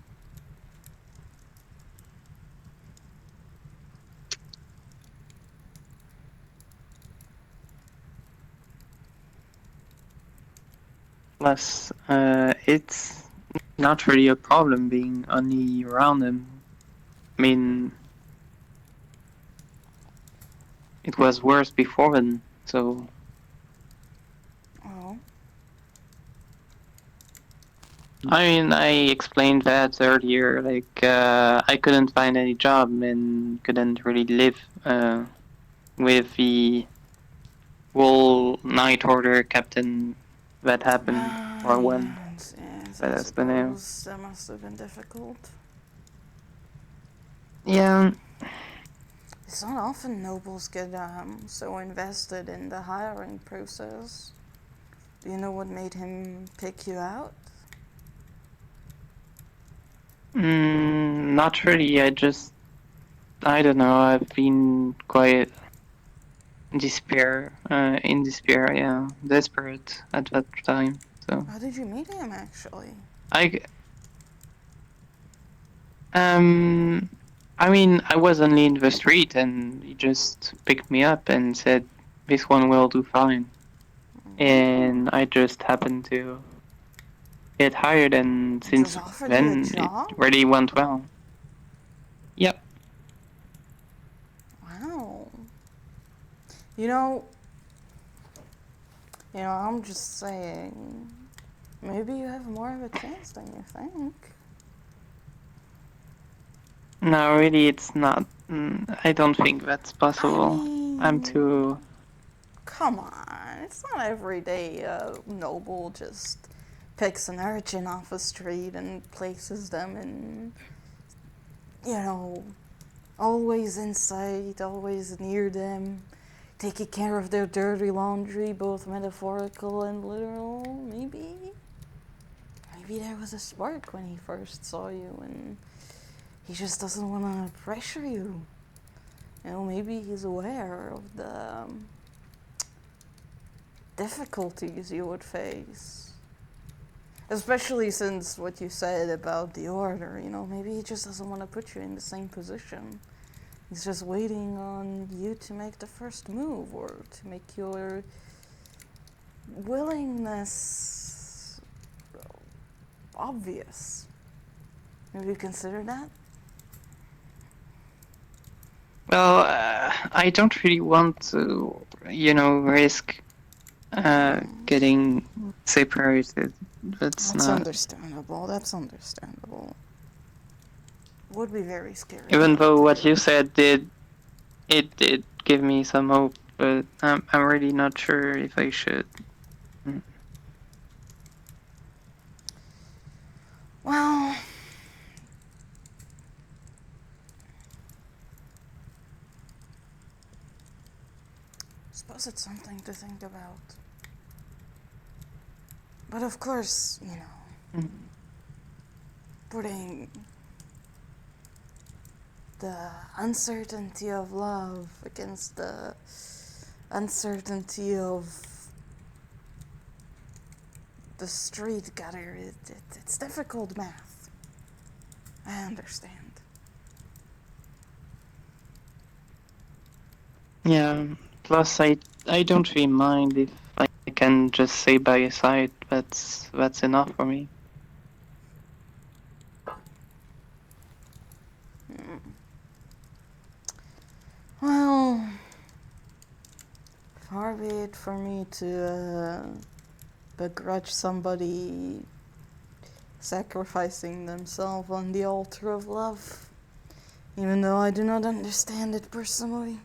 Plus, it's not really a problem being only around him. I mean, it was worse before then, so Oh. I mean, I explained that earlier. Like, I couldn't find any job and couldn't really live with the whole night order captain that happened, or when. Yes, But I that's the name. suppose that must have been difficult. Yeah, It's not often nobles get so invested in the hiring process. Do you know what made him pick you out? not really. I don't know. I've been quite in despair. Yeah, desperate at that time. So How did you meet him, actually? I Um, I mean, I was only in the street and he just picked me up and said, "This one will do fine." And I just happened to get hired, and He since just offered you a then, it job? really went well. Yep. Wow. You know, I'm just saying, maybe you have more of a chance than you think. No, really, it's not. I don't think that's possible. I'm mean, too. come on. It's not every day a noble just picks an urchin off a street and places them in, always in sight, always near them, taking care of their dirty laundry, both metaphorical and literal. Maybe there was a spark when he first saw you and he just doesn't want to pressure you. Maybe he's aware of the difficulties you would face. Especially since what you said about the order, maybe he just doesn't want to put you in the same position. He's just waiting on you to make the first move or to make your willingness obvious. Have you considered that? Well, I don't really want to, risk getting separated. That's That's not. understandable. Would be very scary. Even thing though to what do. you said did give me some hope, but I'm really not sure if I should. Well, I suppose it's something to think about. But of course, putting the uncertainty of love against the uncertainty of the street gutter, it's difficult math. I understand. Yeah. Plus, I don't really mind if I can just stay by your side. That's enough for me. Well, far be it for me to begrudge somebody sacrificing themselves on the altar of love, even though I do not understand it personally.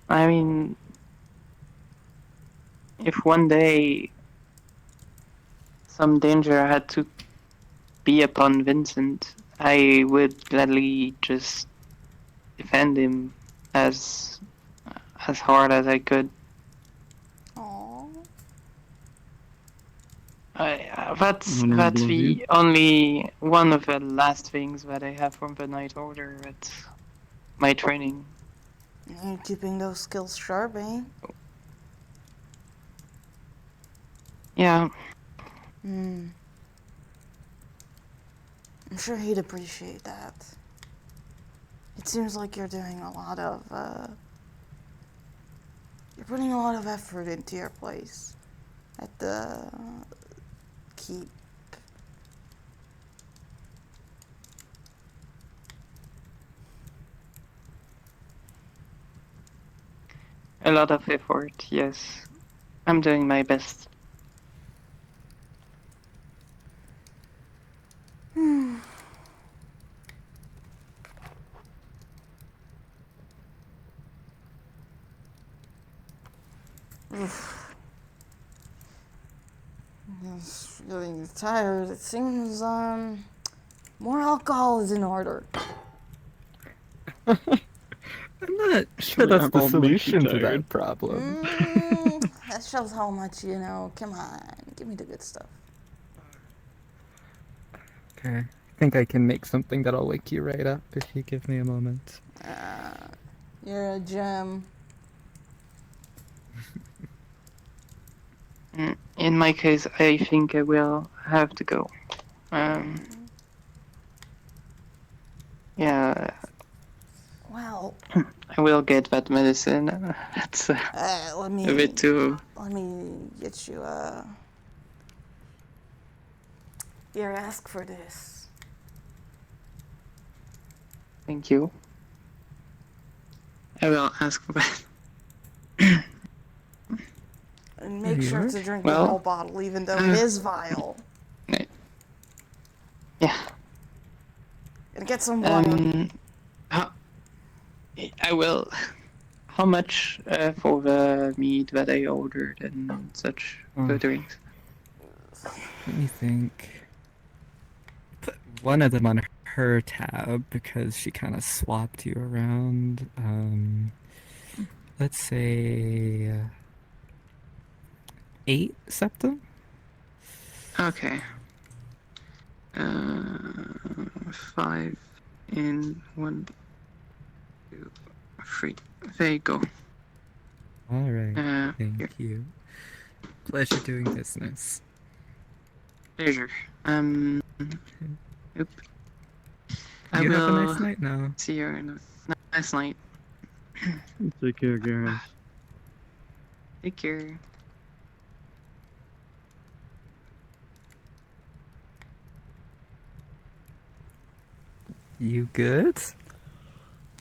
I mean, if one day some danger had to be upon Vincent, I would gladly just defend him as hard as I could. Aww. That's Honorable of you. the only one of the last things that I have from the Night Order. It's my training. You're keeping those skills sharp, eh? Yeah, Hmm. I'm sure he'd appreciate that. It seems like you're doing a lot of, you're putting a lot of effort into your place at the keep. a lot of effort. Yes, I'm doing my best. Just feeling tired. It seems, more alcohol is in order. I'm not sure Actually, that's the alcohol makes you solution to tired. that problem. That shows how much you know. Come on, give me the good stuff. Okay. I think I can make something that'll wake you right up if you give me a moment. You're a gem. In my case, I think I will have to go. Yeah, Well, I will get that medicine. That's let a me bit too. get you. Here, ask for this. Thank you. I will ask for that. And make sure Here? to drink the Well, whole bottle, even though it is vile. Yeah. And get some water. How, I will. How much for the meat that I ordered and such the drinks? Let me think. Put one of them on her tab because she kind of swapped you around. Let's say 8 septum. Okay. 5 in 1, 2, 3. There you go. All right. Here. Thank you. Pleasure doing business. Pleasure. Oop. I You have a will nice night now. see you in a nice night. Take care, Gareth. Take care. You good?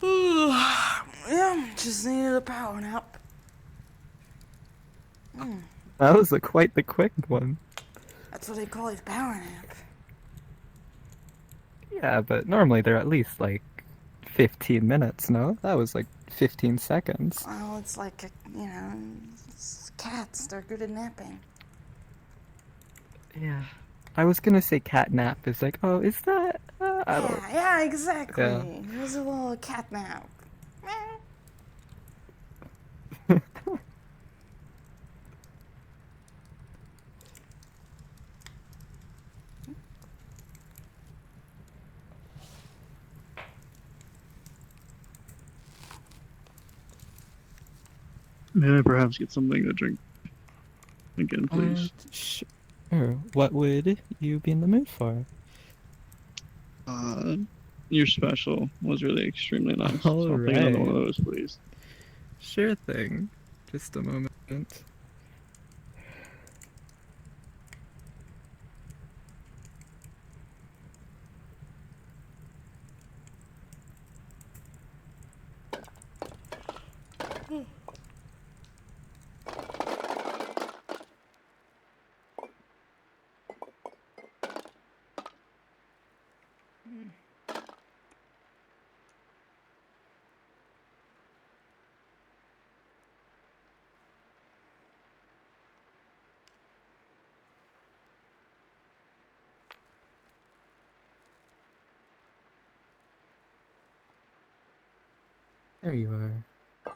Yeah, just needed a power nap. That was quite the quick one. That's what they call a power nap. Yeah, but normally they're at least like 15 minutes, no? That was like 15 seconds. Well, it's like, it's cats. They're good at napping. Yeah. I was gonna say cat nap is like, oh, is that? I don't. Yeah, exactly. Yeah. It was a little cat nap. May I perhaps get something to drink again, please? Sure. What would you be in the mood for? Your special was really extremely nice. All So I'll take another one of right. those, please. Sure thing. Just a moment. There you are.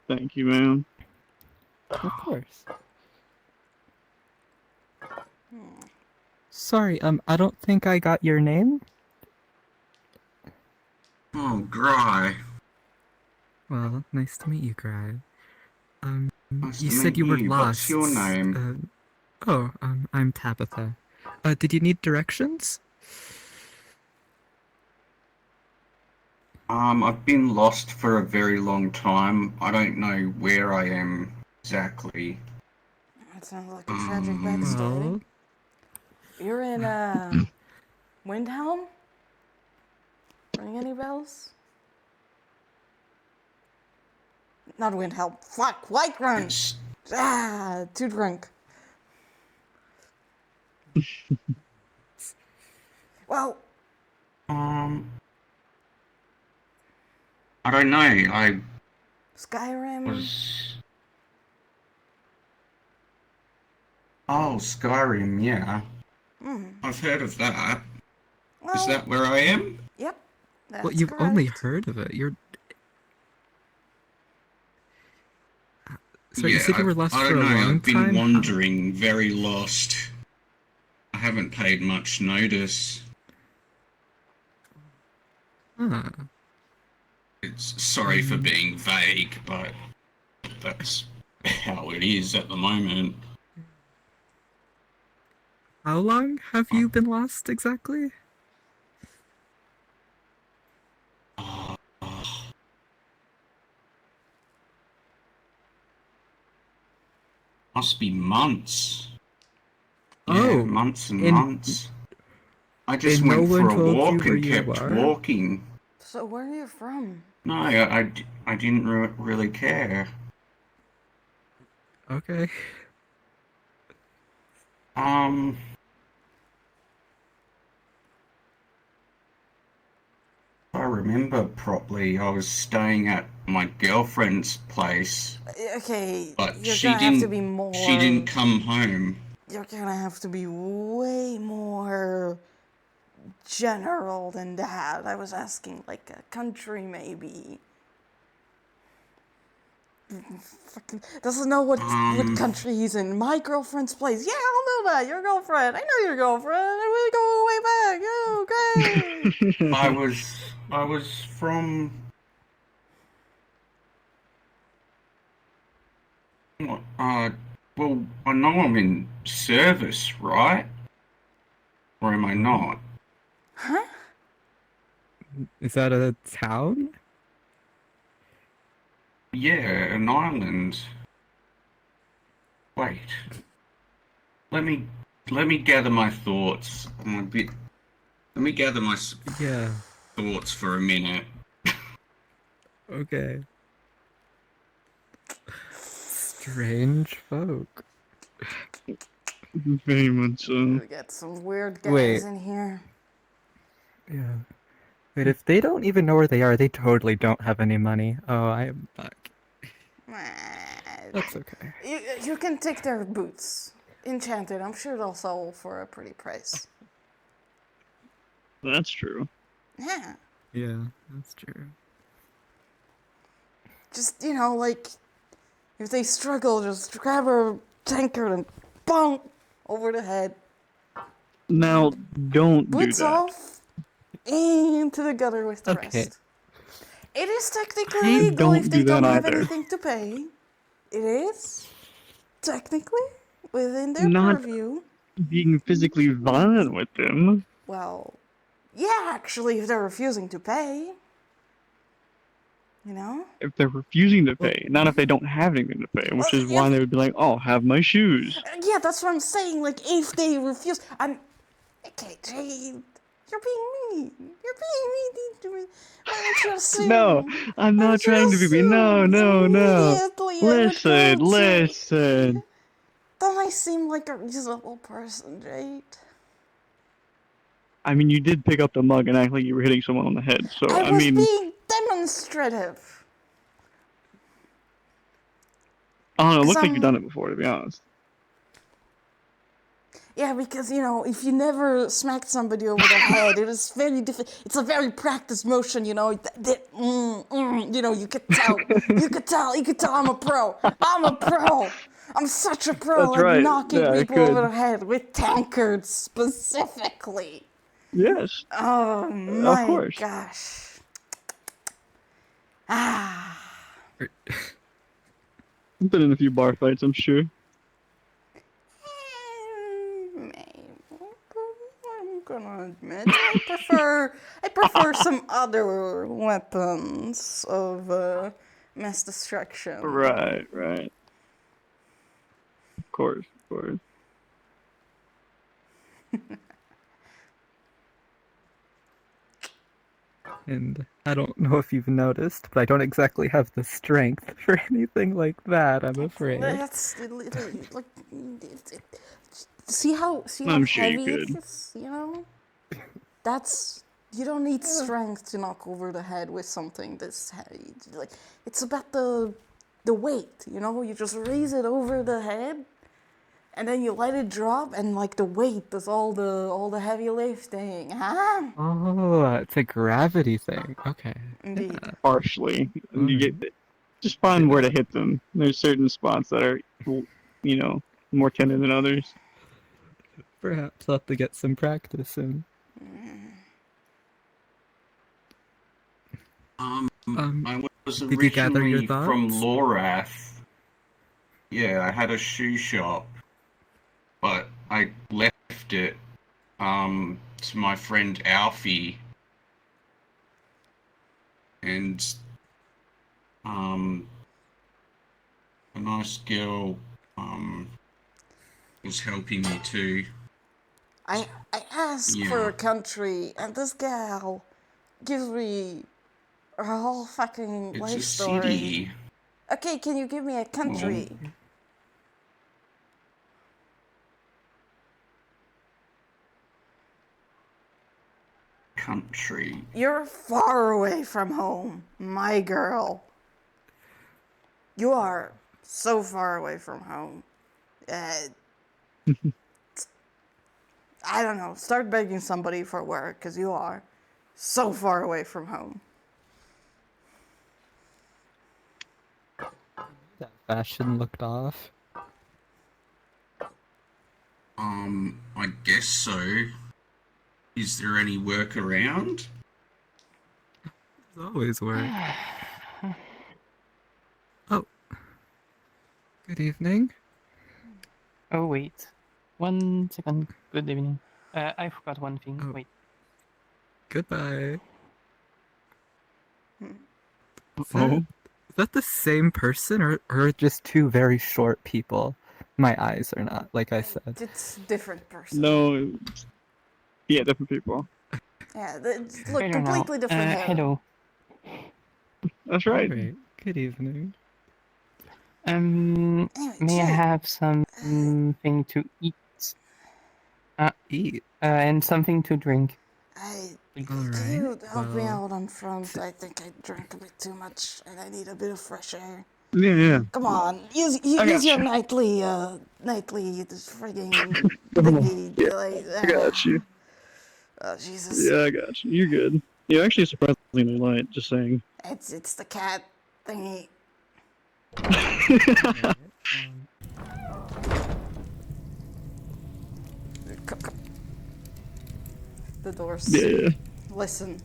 Thank you, ma'am. Of course. Sorry, I don't think I got your name. Oh, Gry. Well, nice to meet you, Gry. Nice You to said meet you were you. lost. What's your name? I'm Tabitha. Did you need directions? I've been lost for a very long time. I don't know where I am exactly. That sounds like a tragic backstory. Well, You're in, Windhelm? Ring any bells? Not Windhelm. Fuck! Whiterun! It's Ah! Too drunk. Well, I don't know. I Skyrim. was. Oh, Skyrim, yeah. I've heard of that. Well, Is that where I am? Yep. That's well, you've correct. only heard of it. So you said you were lost I for don't a know. long I've been time? wandering, very lost. I haven't paid much notice. Huh. It's sorry for being vague, but that's how it is at the moment. How long have you been lost exactly? Must be months. Oh, Yeah, months and and- months. I just and no went for one a told you walk where and you kept are? walking. So where are you from? No, I didn't really care. Okay. If I remember properly, I was staying at my girlfriend's place, Okay, but you're she gonna didn't. have to be more. She didn't come home. You're gonna have to be way more general than that. I was asking like a country maybe. Fucking doesn't know what country he's in. My girlfriend's place. Yeah, I'll know that. Your girlfriend. I know your girlfriend. And we go way back. Oh, great. I was from. What? Well, I know I'm in service, right? Or am I not? Huh? Is that a town? Yeah, an island. Wait. Let me gather my thoughts. I'm a bit. Let me gather my Yeah. thoughts for a minute. Okay. Strange folk. Very much so. We got some weird guys Wait. in here. Yeah. But if they don't even know where they are, they totally don't have any money. Oh, I am back. That's okay. You can take their boots. Enchanted. I'm sure they'll sell for a pretty price. That's true. Yeah. Yeah, that's true. Just, like, if they struggle, just grab a tankard and bonk over the head. Now, don't do Boots that. off, into the gutter with the Okay. rest. It is technically I legal don't if they do that don't have either. anything to pay. It is technically within their Not- purview. Being physically violent with them. Well, yeah, actually, if they're refusing to pay. If they're refusing to pay, not if they don't have anything to pay, which is why they would be like, "Oh, have my shoes." Yeah, that's what I'm saying. Like, if they refuse, okay, Jade, you're being mean. You're being mean to me. Why don't you assume? No, I'm Why not don't you trying to be mean. No, assume no, no. immediately I would go to- Listen. Don't I seem like a reasonable person, Jade? I mean, you did pick up the mug and act like you were hitting someone on the head, so I I was mean, being demonstrative. I don't know. It looks like Some- you've done it before, to be honest. Yeah, because, you know, if you never smacked somebody over the head, it is very difficult. It's a very practiced motion, you know. You know, you could tell. You could tell I'm a pro. I'm a pro. I'm such a pro That's at right. knocking Yeah, people over good. the head with tankards specifically. Yes, Oh of my course. gosh. Ah. I've been in a few bar fights, I'm sure. I'm gonna admit I prefer some other weapons of mass destruction. Right. Of course. And I don't know if you've noticed, but I don't exactly have the strength for anything like that, I'm afraid. That's like see how I'm sure you heavy it could. is, you know? That's you don't need strength to knock over the head with something this heavy. Like it's about the weight, you know? You just raise it over the head and then you let it drop and like the weight does all the heavy lifting. Huh? Oh, it's a gravity thing. Okay. Indeed. Partially. You Alright. get just find where to hit them. There's certain spots that are, you know, more tender than others. Perhaps I'll have to get some practice in. I was Did you gather your originally from thoughts? Lorath. Yeah, I had a shoe shop, but I left it to my friend Alfie, and a nice girl was helping me too. I asked for a country and this gal gives me her whole fucking It's life a story. city. Okay, can you give me a country? Country. You're far away from home, my girl. You are so far away from home. I don't know, start begging somebody for work, because you are so far away from home. That fashion looked off. I guess so. Is there any work around? There's always work. Oh. Good evening. Oh, wait. 1 second. Good evening. I forgot one thing. Oh. Wait. Goodbye. Oh. Is that the same person or just two very short people? My eyes are not, like I said. It's a different person. No. Yeah, different people. Yeah, look, I don't know. completely different hair. Hello. That's right. Alright, good evening. Anyway, May I Chell, have something to eat? Eat. And something to drink. Can Alright, you help me well, out on front? I think I drank a bit too much and I need a bit of fresh air. Yeah. Come on, use got your you. nightly this frigging thingy. Yeah, Like, I got you. Oh, Jesus. Yeah, I got you. You're good. You're actually surprisingly light, just saying. It's the cat thingy. Come. The doors. Yeah. Listen.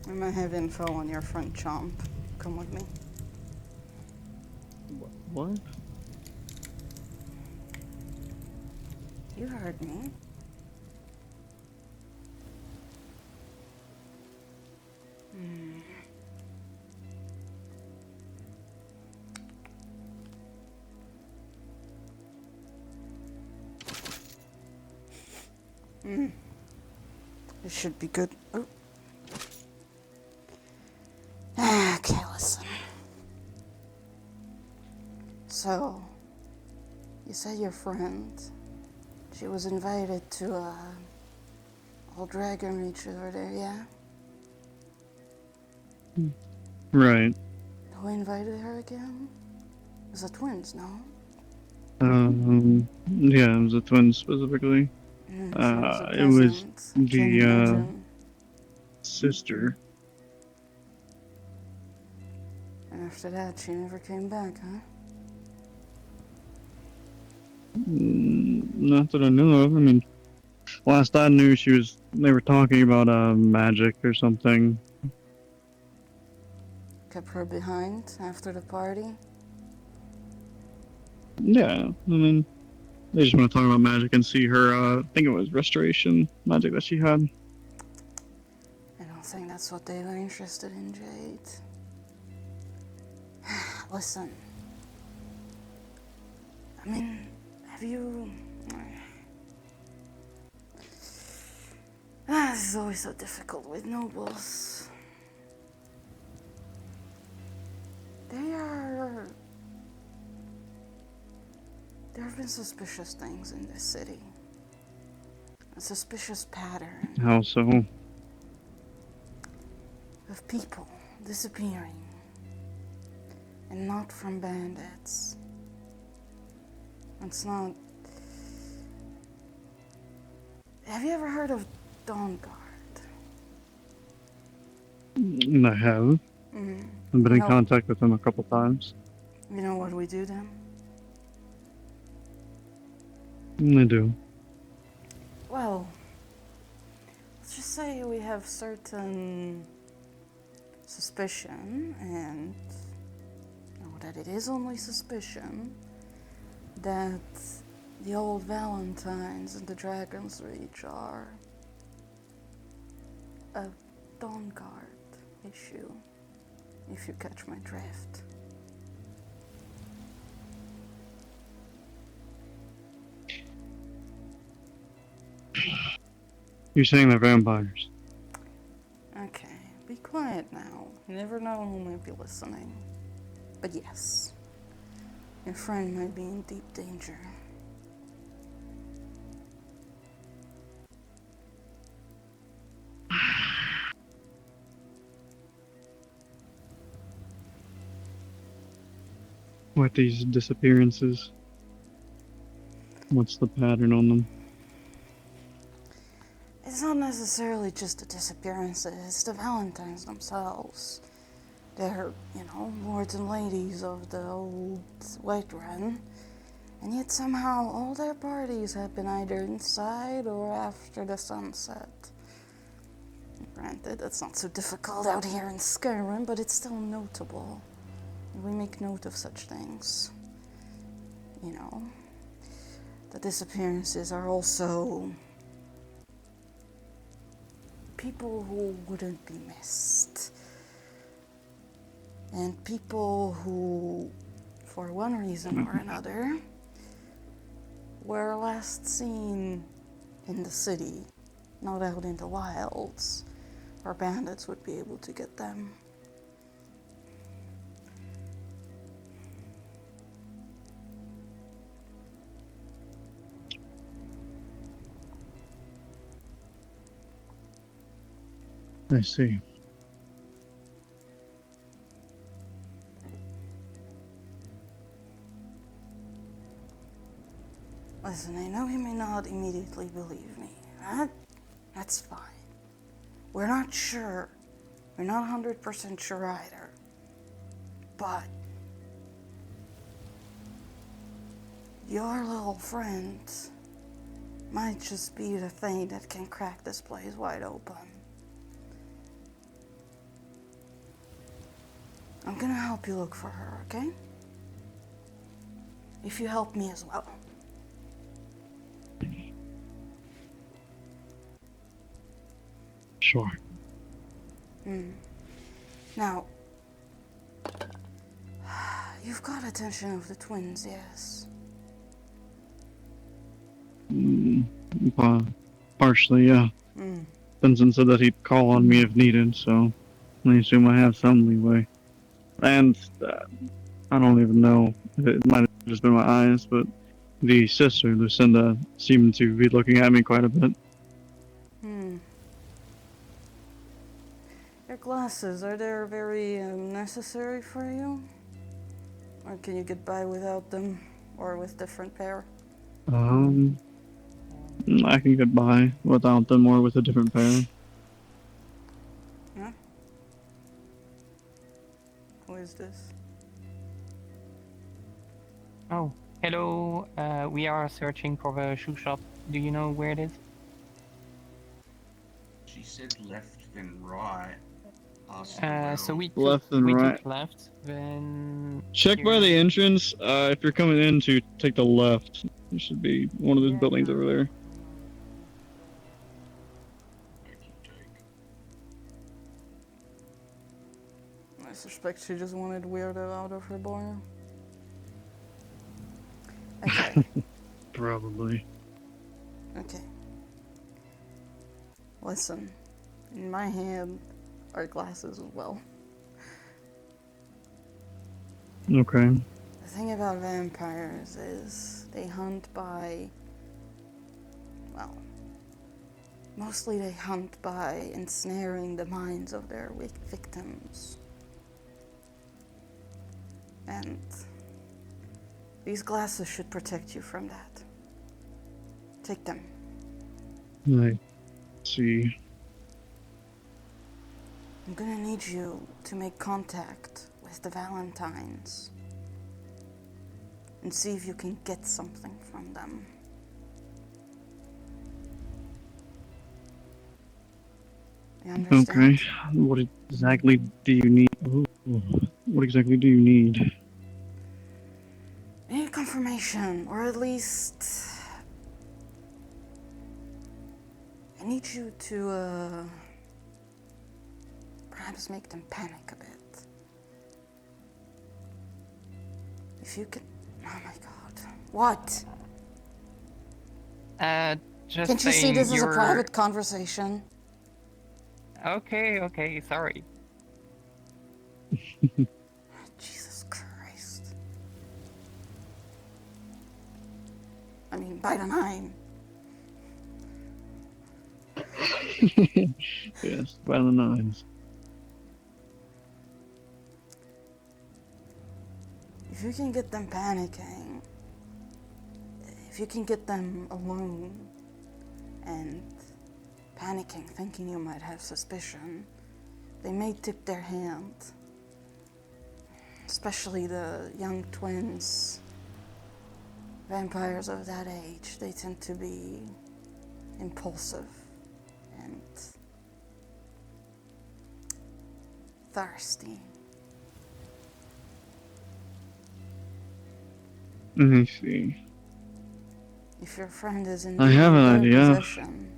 I might have info on your front chomp. Come with me. What? You heard me. It should be good. Oh. Okay, listen. So, you said your friend, she was invited to a old dragon reach over there, yeah? Right. Who invited her again? It was the twins, no? Yeah, it was a twin specifically. Mm, she was a It was peasant. I can the imagine. sister. And after that, she never came back, huh? Not that I know of. I mean, last I knew, they were talking about magic or something. Kept her behind after the party. Yeah, I mean, they just want to talk about magic and see her. I think it was restoration magic that she had. I don't think that's what they were interested in, Jade. Listen. I mean, have you... this is always so difficult with nobles. There have been suspicious things in this city. A suspicious pattern How so? of people disappearing. And not from bandits. It's not... Have you ever heard of Dawn Guard? I have. Mm. I've been in No. contact with them a couple times. You know what we do then? I do. Well, let's just say we have certain suspicion, and know that it is only suspicion, that the old Valentines and the Dragon's Reach are a Dawn Guard issue, if you catch my drift. You're saying they're vampires? Okay, be quiet now. You never know who might be listening. But yes, your friend might be in deep danger. What these disappearances? What's the pattern on them? It's not necessarily just the disappearances, it's the Valentines themselves. They're, lords and ladies of the old Whiterun, and yet somehow all their parties have been either inside or after the sunset. Granted, that's not so difficult out here in Skyrim, but it's still notable. We make note of such things. The disappearances are also people who wouldn't be missed. And people who, for one reason or another, were last seen in the city, not out in the wilds, where bandits would be able to get them. I see. Listen, I know you may not immediately believe me. That's fine. We're not sure. We're not 100% sure either. But your little friend might just be the thing that can crack this place wide open. I'm gonna help you look for her, okay? If you help me as well. Sure. Now, you've got attention of the twins, yes? Partially, yeah. Vincent said that he'd call on me if needed, so I assume I have some leeway. And I don't even know. It might have just been my eyes, but the sister, Lucinda, seemed to be looking at me quite a bit. Your glasses, are they very necessary for you? Or can you get by without them? or with different pair? I can get by without them or with a different pair. Huh? Who is this? Oh, hello. We are searching for the shoe shop. Do you know where it is? She said left then right. Asked So around. we Left and we right. took left. Then Check by the entrance. If you're coming in to take the left, there should be one of those buildings over there. I suspect she just wanted Weirdo out of her bar. Okay. Probably. Okay. Listen, in my hand are glasses as well. Okay. The thing about vampires is they hunt by, well, mostly they hunt by ensnaring the minds of their victims. And these glasses should protect you from that. Take them. I see. I'm gonna need you to make contact with the Valentines and see if you can get something from them. You understand? Okay. What exactly do you need? Ooh. What exactly do you need? I need confirmation, or at least I need you to perhaps make them panic a bit. If you can. Oh my god. What? Just Can't you see saying this is a you're- private conversation? Okay, sorry. Jesus Christ. I mean, by the 9. Yes, by the 9s. If you can get them panicking, if you can get them alone and panicking, thinking you might have suspicion, they may tip their hand. Especially the young twins. Vampires of that age, they tend to be impulsive and thirsty. I see. If your friend is in I have an their idea. possession,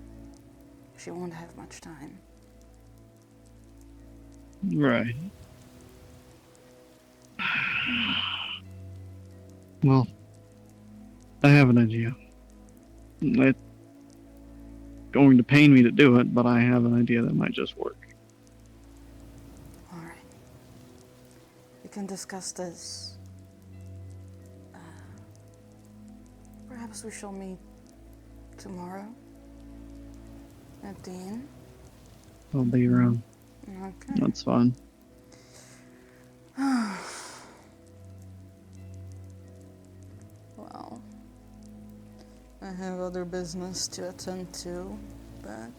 she won't have much time. Right. Well, I have an idea. It's going to pain me to do it, but I have an idea that might just work. Alright. We can discuss this. Perhaps we shall meet tomorrow at the inn. I'll be around. Okay. That's fine. Well, I have other business to attend to, but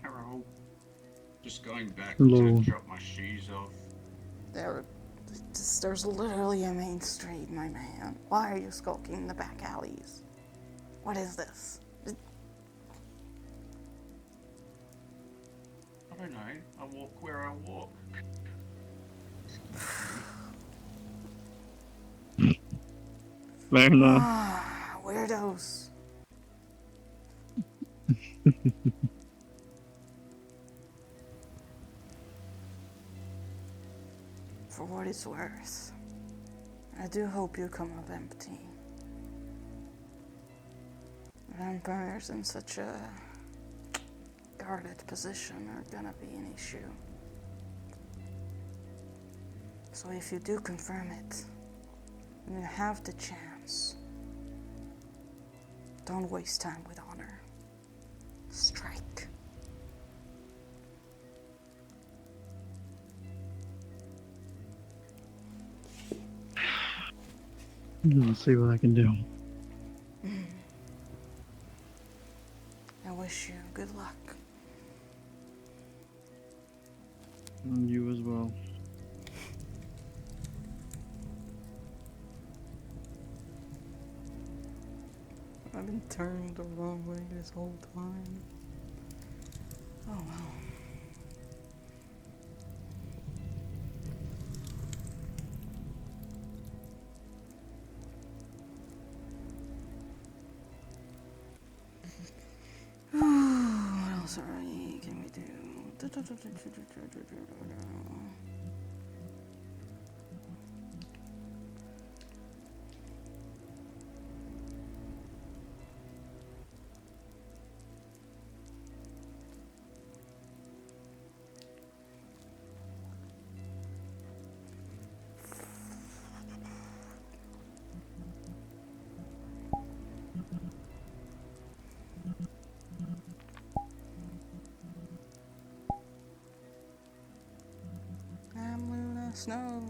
Hello. Just going back Hello. to drop my shoes off. there's literally a main street, my man. Why are you skulking in the back alleys? What is this? I don't know. I walk where I walk. Fair enough. Ah, weirdos. For what it's worth, I do hope you come up empty. Vampires in such a guarded position are gonna be an issue. So if you do confirm it, and you have the chance, don't waste time with honor. Strike. I'll see what I can do. I wish you good luck. And you as well. I've been turned the wrong way this whole time. Oh well. What else can we do? I'm Luna Snow.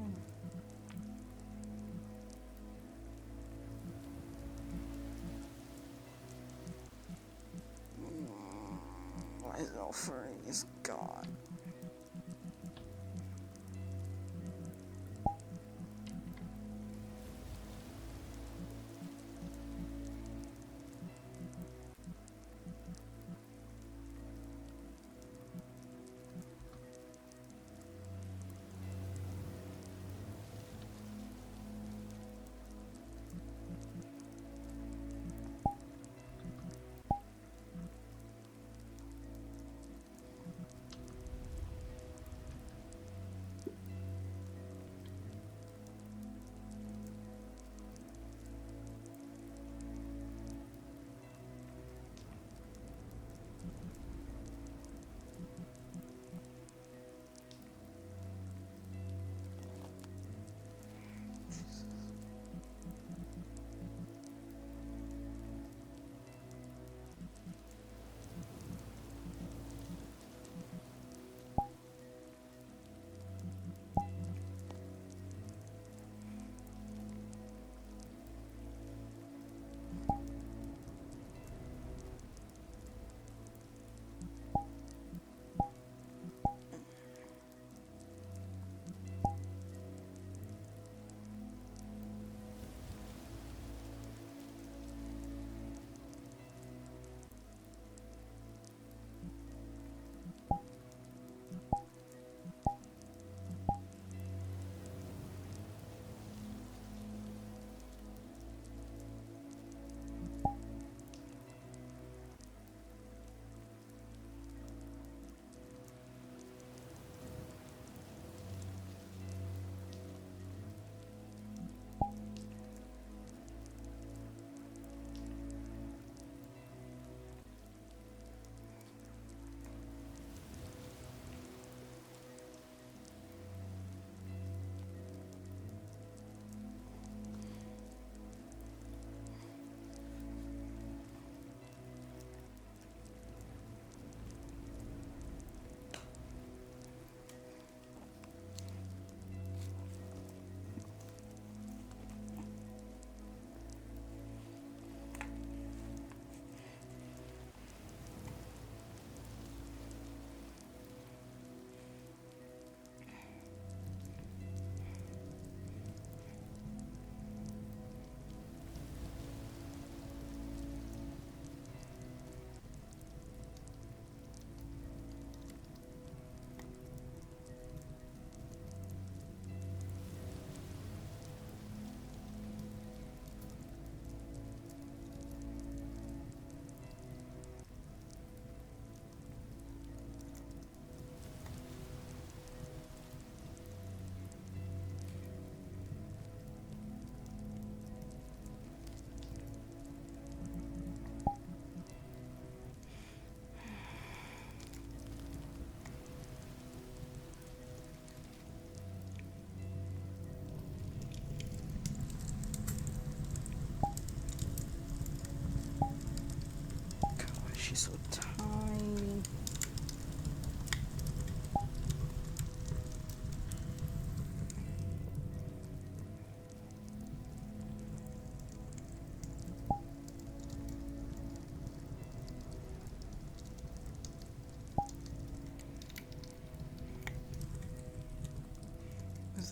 Why is all furry is gone?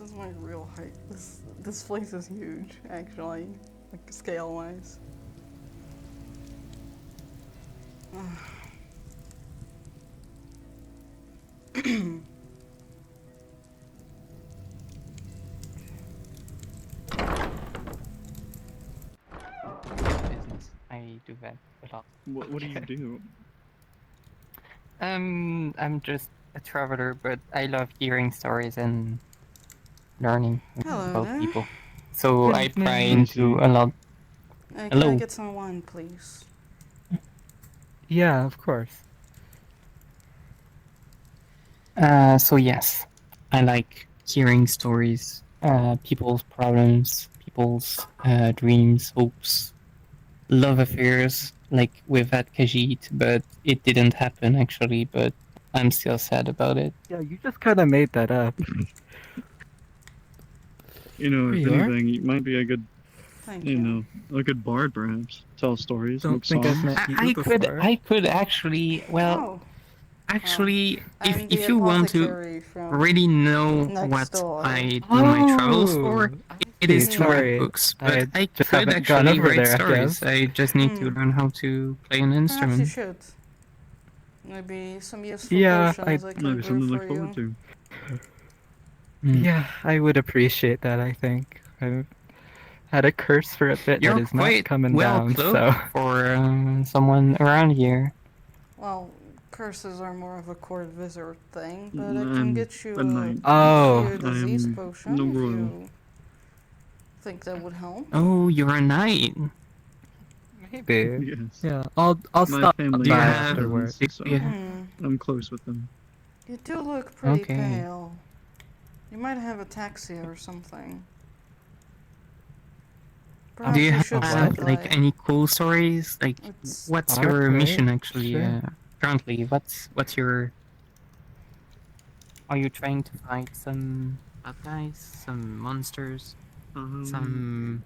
this is my real height. This place is huge, actually, like scale wise. Business. I do that a lot. What do you do? I'm just a traveler, but I love hearing stories and learning Hello about there. people. So Good I pry evening. into a lot. Can I Hello. get some wine, please? Yeah, of course. So yes, I like hearing stories, people's problems, people's dreams, hopes, love affairs, like with that Khajiit, but it didn't happen actually, but I'm still sad about it. Yeah, you just kind of made that up. You know, There if you are. anything, you might be a good, Thank you you. know, a good bard perhaps. Tell stories, Don't make think I've songs. met you I could, before. I could actually, well, Oh, actually, I'm the if you want to apothecary from really know next what door. I do my travels for, I it see. is to write Sorry, books. I But I just could haven't gone actually over write there, I stories. guess. I just need to Hmm. learn how to play an Perhaps you instrument. should. Maybe some useful Yeah, potions I can Maybe brew something to for look forward you. to. Hmm. Yeah, I would appreciate that, I think. I've had a curse for a bit that You're is not quite coming well down, cloaked so... for someone around here. Well, curses are more of a court visit thing, but I can I'm get you a knight. Oh. cure disease I'm potion no if royal. you think that would help. Oh, you're a knight. Maybe. Yes. Yeah, I'll My stop family Do you by has have? after work. stones, so Do you have? I'm close with them. You do look pretty Okay. pale. You might have ataxia or something. Perhaps Do you you should have stop like by. any cool stories? Like, It's what's your Alright, mission actually? sure. Currently, what's your? Are you trying to fight some bad guys, some monsters, some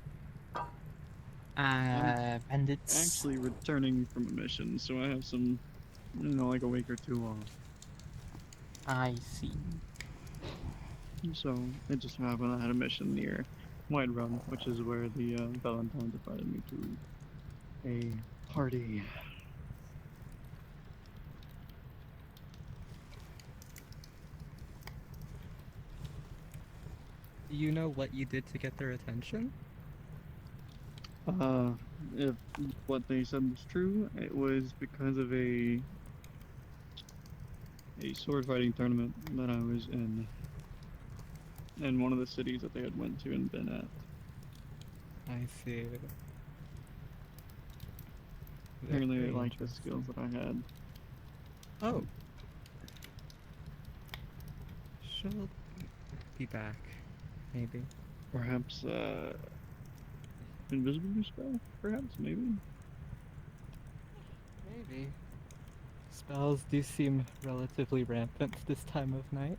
I'm bandits? actually returning from a mission, so I have some, you know, like a week or two off. I see. So it just happened I had a mission near Whiterun, which is where the Valentine invited me to a party. Do you know what you did to get their attention? If what they said was true, it was because of a sword fighting tournament that I was in one of the cities that they had went to and been at. I see. Apparently they Very liked the interesting. skills that I had. Oh. She'll be back, maybe. Perhaps invisibility spell? Perhaps, maybe? Maybe. Spells do seem relatively rampant this time of night.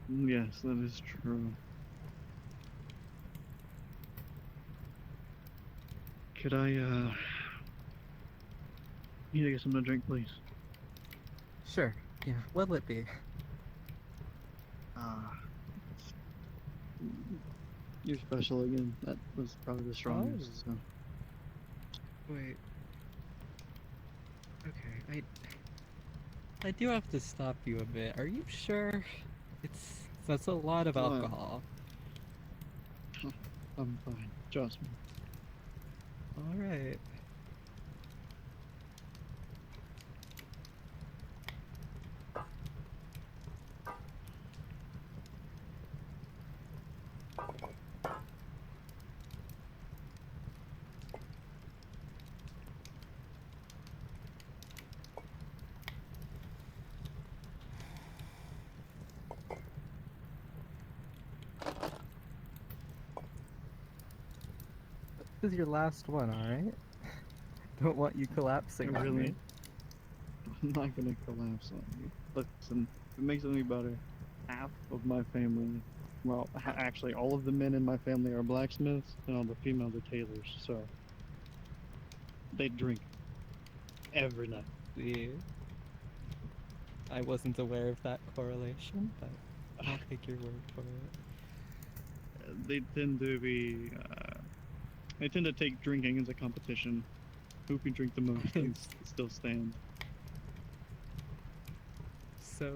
Yes, that is true. Could I need to get something to drink, please? Sure, yeah. What'll it be? You're special again. That was probably the strongest. So. Wait. Okay, I do have to stop you a bit. Are you sure? That's a lot of Fine. alcohol. I'm fine. Trust me. Alright. This is your last one, alright? Don't want you collapsing on Really? me. I'm not gonna collapse on you. Listen, if it makes it any better, half of my family, well, actually, all of the men in my family are blacksmiths, and all the females are tailors, so they drink every night. See? I wasn't aware of that correlation, but I'll take your word for it. They tend to be. They tend to take drinking as a competition. Who can drink the most and still stand. So,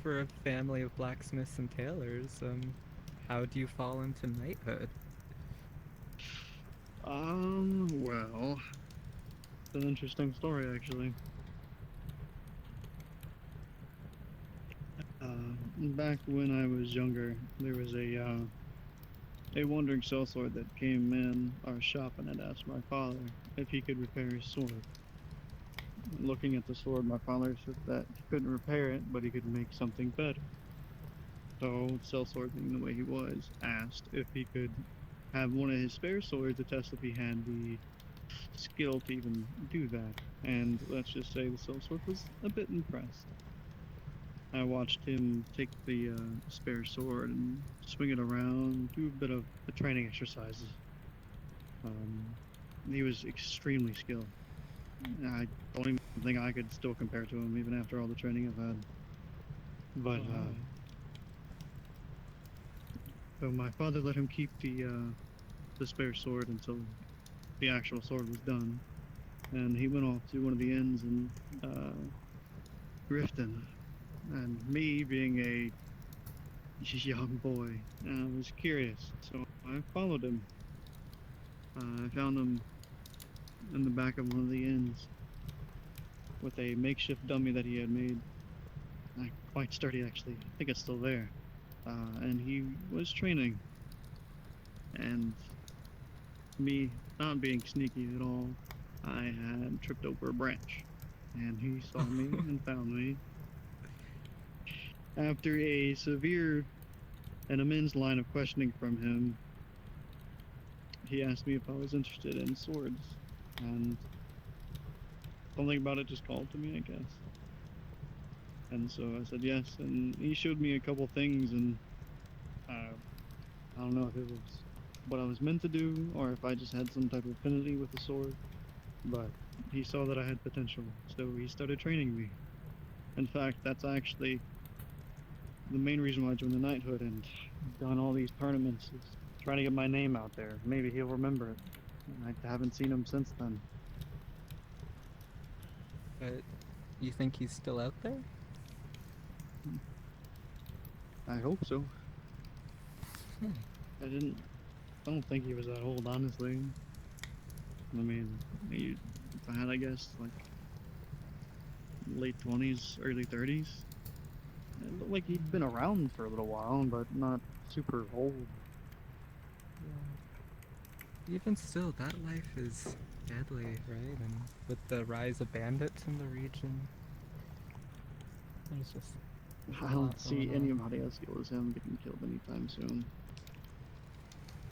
for a family of blacksmiths and tailors, how do you fall into knighthood? Well, it's an interesting story actually. Back when I was younger, there was a wandering sellsword that came in our shop and had asked my father if he could repair his sword. Looking at the sword, my father said that he couldn't repair it, but he could make something better. So, sellsword, being the way he was, asked if he could have one of his spare swords to test if he had the skill to even do that. And let's just say the sellsword was a bit impressed. I watched him take the spare sword and swing it around, do a bit of the training exercises. He was extremely skilled. I don't even think I could still compare to him, even after all the training I've had. But Wow. so my father let him keep the spare sword until the actual sword was done, and he went off to one of the inns in Grifton. And me, being a young boy, was curious, so I followed him. I found him in the back of one of the inns with a makeshift dummy that he had made. Quite sturdy, actually. I think it's still there. And he was training. And me, not being sneaky at all, I had tripped over a branch. And he saw me and found me. After a severe and immense line of questioning from him, he asked me if I was interested in swords. And something about it just called to me, I guess. And so I said yes, and he showed me a couple things, and I don't know if it was what I was meant to do, or if I just had some type of affinity with the sword, but he saw that I had potential, so he started training me. In fact, that's actually the main reason why I joined the knighthood and done all these tournaments, is trying to get my name out there. Maybe he'll remember it. I haven't seen him since then. But you think he's still out there? I hope so. I don't think he was that old, honestly. I mean, if I had, I guess, like, late 20s, early 30s. It looked like he'd been around for a little while, but not super old. Yeah. Even still, that life is deadly, right? And with the rise of bandits in the region, there's just I don't see anybody as skilled as him getting killed anytime soon.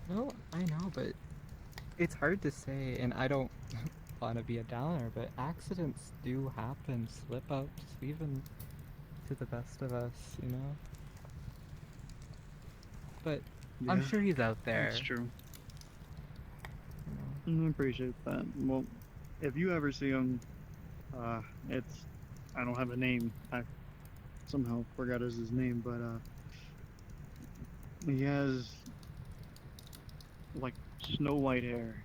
No, I know, but it's hard to say, and I don't want to be a downer, but accidents do happen, slip-ups, even to the best of us, you know? But I'm Yeah, sure he's out there. that's true. You know? I appreciate that. Well, if you ever see him, I don't have a name. I somehow forgot his name, but he has like snow white hair,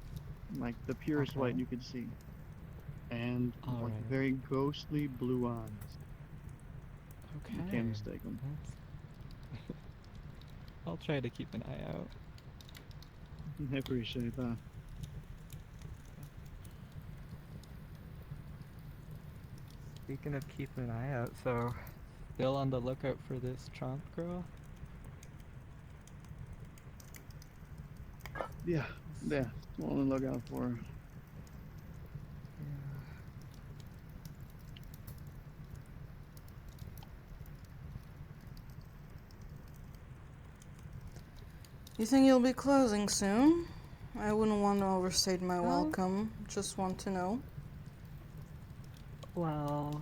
like the purest white you could see, and like Alright. very ghostly blue eyes. Okay. You can't mistake him. I'll try to keep an eye out. I appreciate that. Speaking of keeping an eye out, so still on the lookout for this Trump girl? Yeah, still on the lookout for her. You think you'll be closing soon? I wouldn't want to overstate my welcome. Just want to know. Well,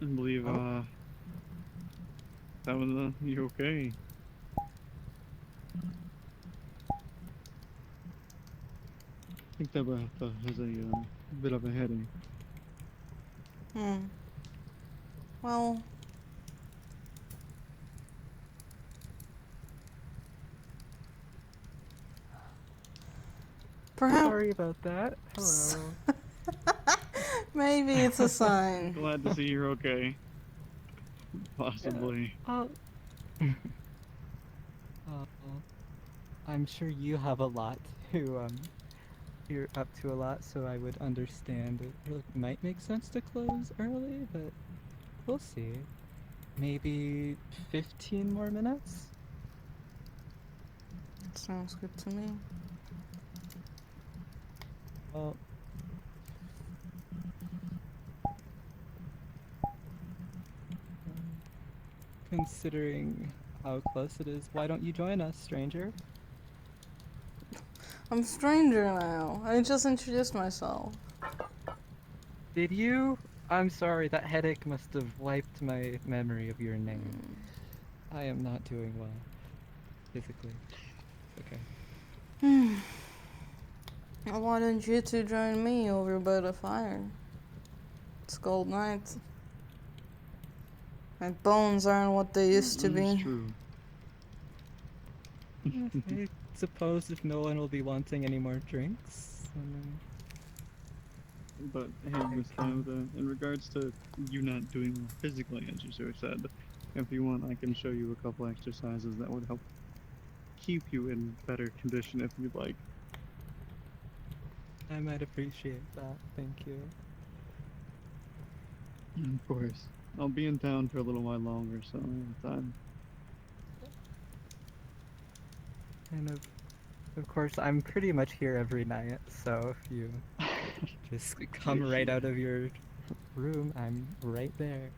I believe, that was, you okay? I think that has a bit of a headache. Well, perhaps Sorry about that. Hello. maybe it's a sign. Glad to see you're okay. Possibly. Oh. I'm sure you have a lot to you're up to a lot, so I would understand it might make sense to close early, but we'll see. Maybe 15 more minutes? Sounds good to me. Well, considering how close it is, why don't you join us, stranger? I'm a stranger now. I just introduced myself. Did you? I'm sorry, that headache must have wiped my memory of your name. I am not doing well. Physically. Okay. Why don't you two join me over by the fire? It's cold night. My bones aren't what they used to That's be. true. I suppose if no one will be wanting any more drinks, But hey, Miss Canada, in regards to you not doing well physically, as you sort of said, if you want, I can show you a couple exercises that would help keep you in better condition if you'd like. I might appreciate that. Thank you. Of course. I'll be in town for a little while longer, so I have time. And of course, I'm pretty much here every night, so if you just come right out of your room, I'm right there.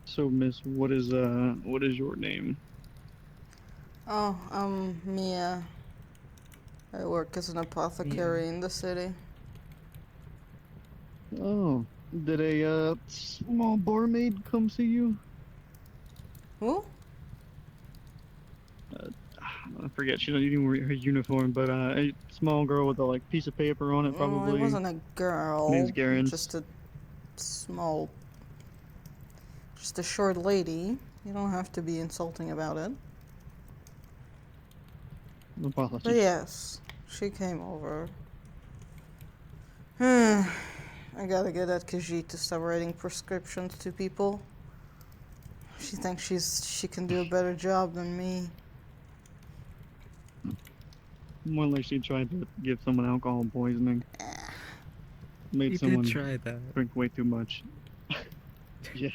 So, Miss, what is your name? Oh, Mia. I work as an apothecary in the city. Oh, did a small barmaid come see you? Who? I forget. She didn't wear her uniform, but a small girl with a like piece of paper on it, Oh, probably. it wasn't a girl. Name's Garen. Just a small... Just a short lady. You don't have to be insulting about it. Apologies. But yes, she came over. I gotta get that Khajiit to stop writing prescriptions to people. She thinks she can do a better job than me. More like she tried to give someone alcohol poisoning. Made You someone did try that. drink way too much. Yes.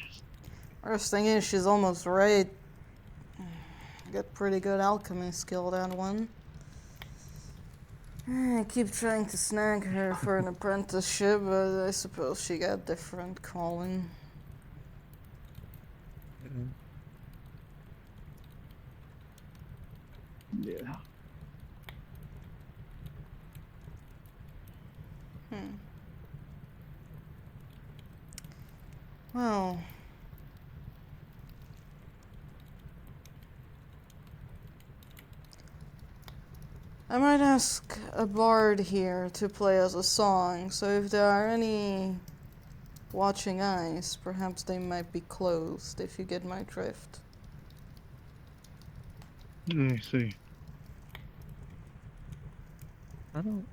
Worst thing is, she's almost right. Got pretty good alchemy skill, that one. I keep trying to snag her for an apprenticeship, but I suppose she got different calling. Yeah. Well, I might ask a bard here to play us a song, so if there are any watching eyes, perhaps they might be closed, if you get my drift. I see. I don't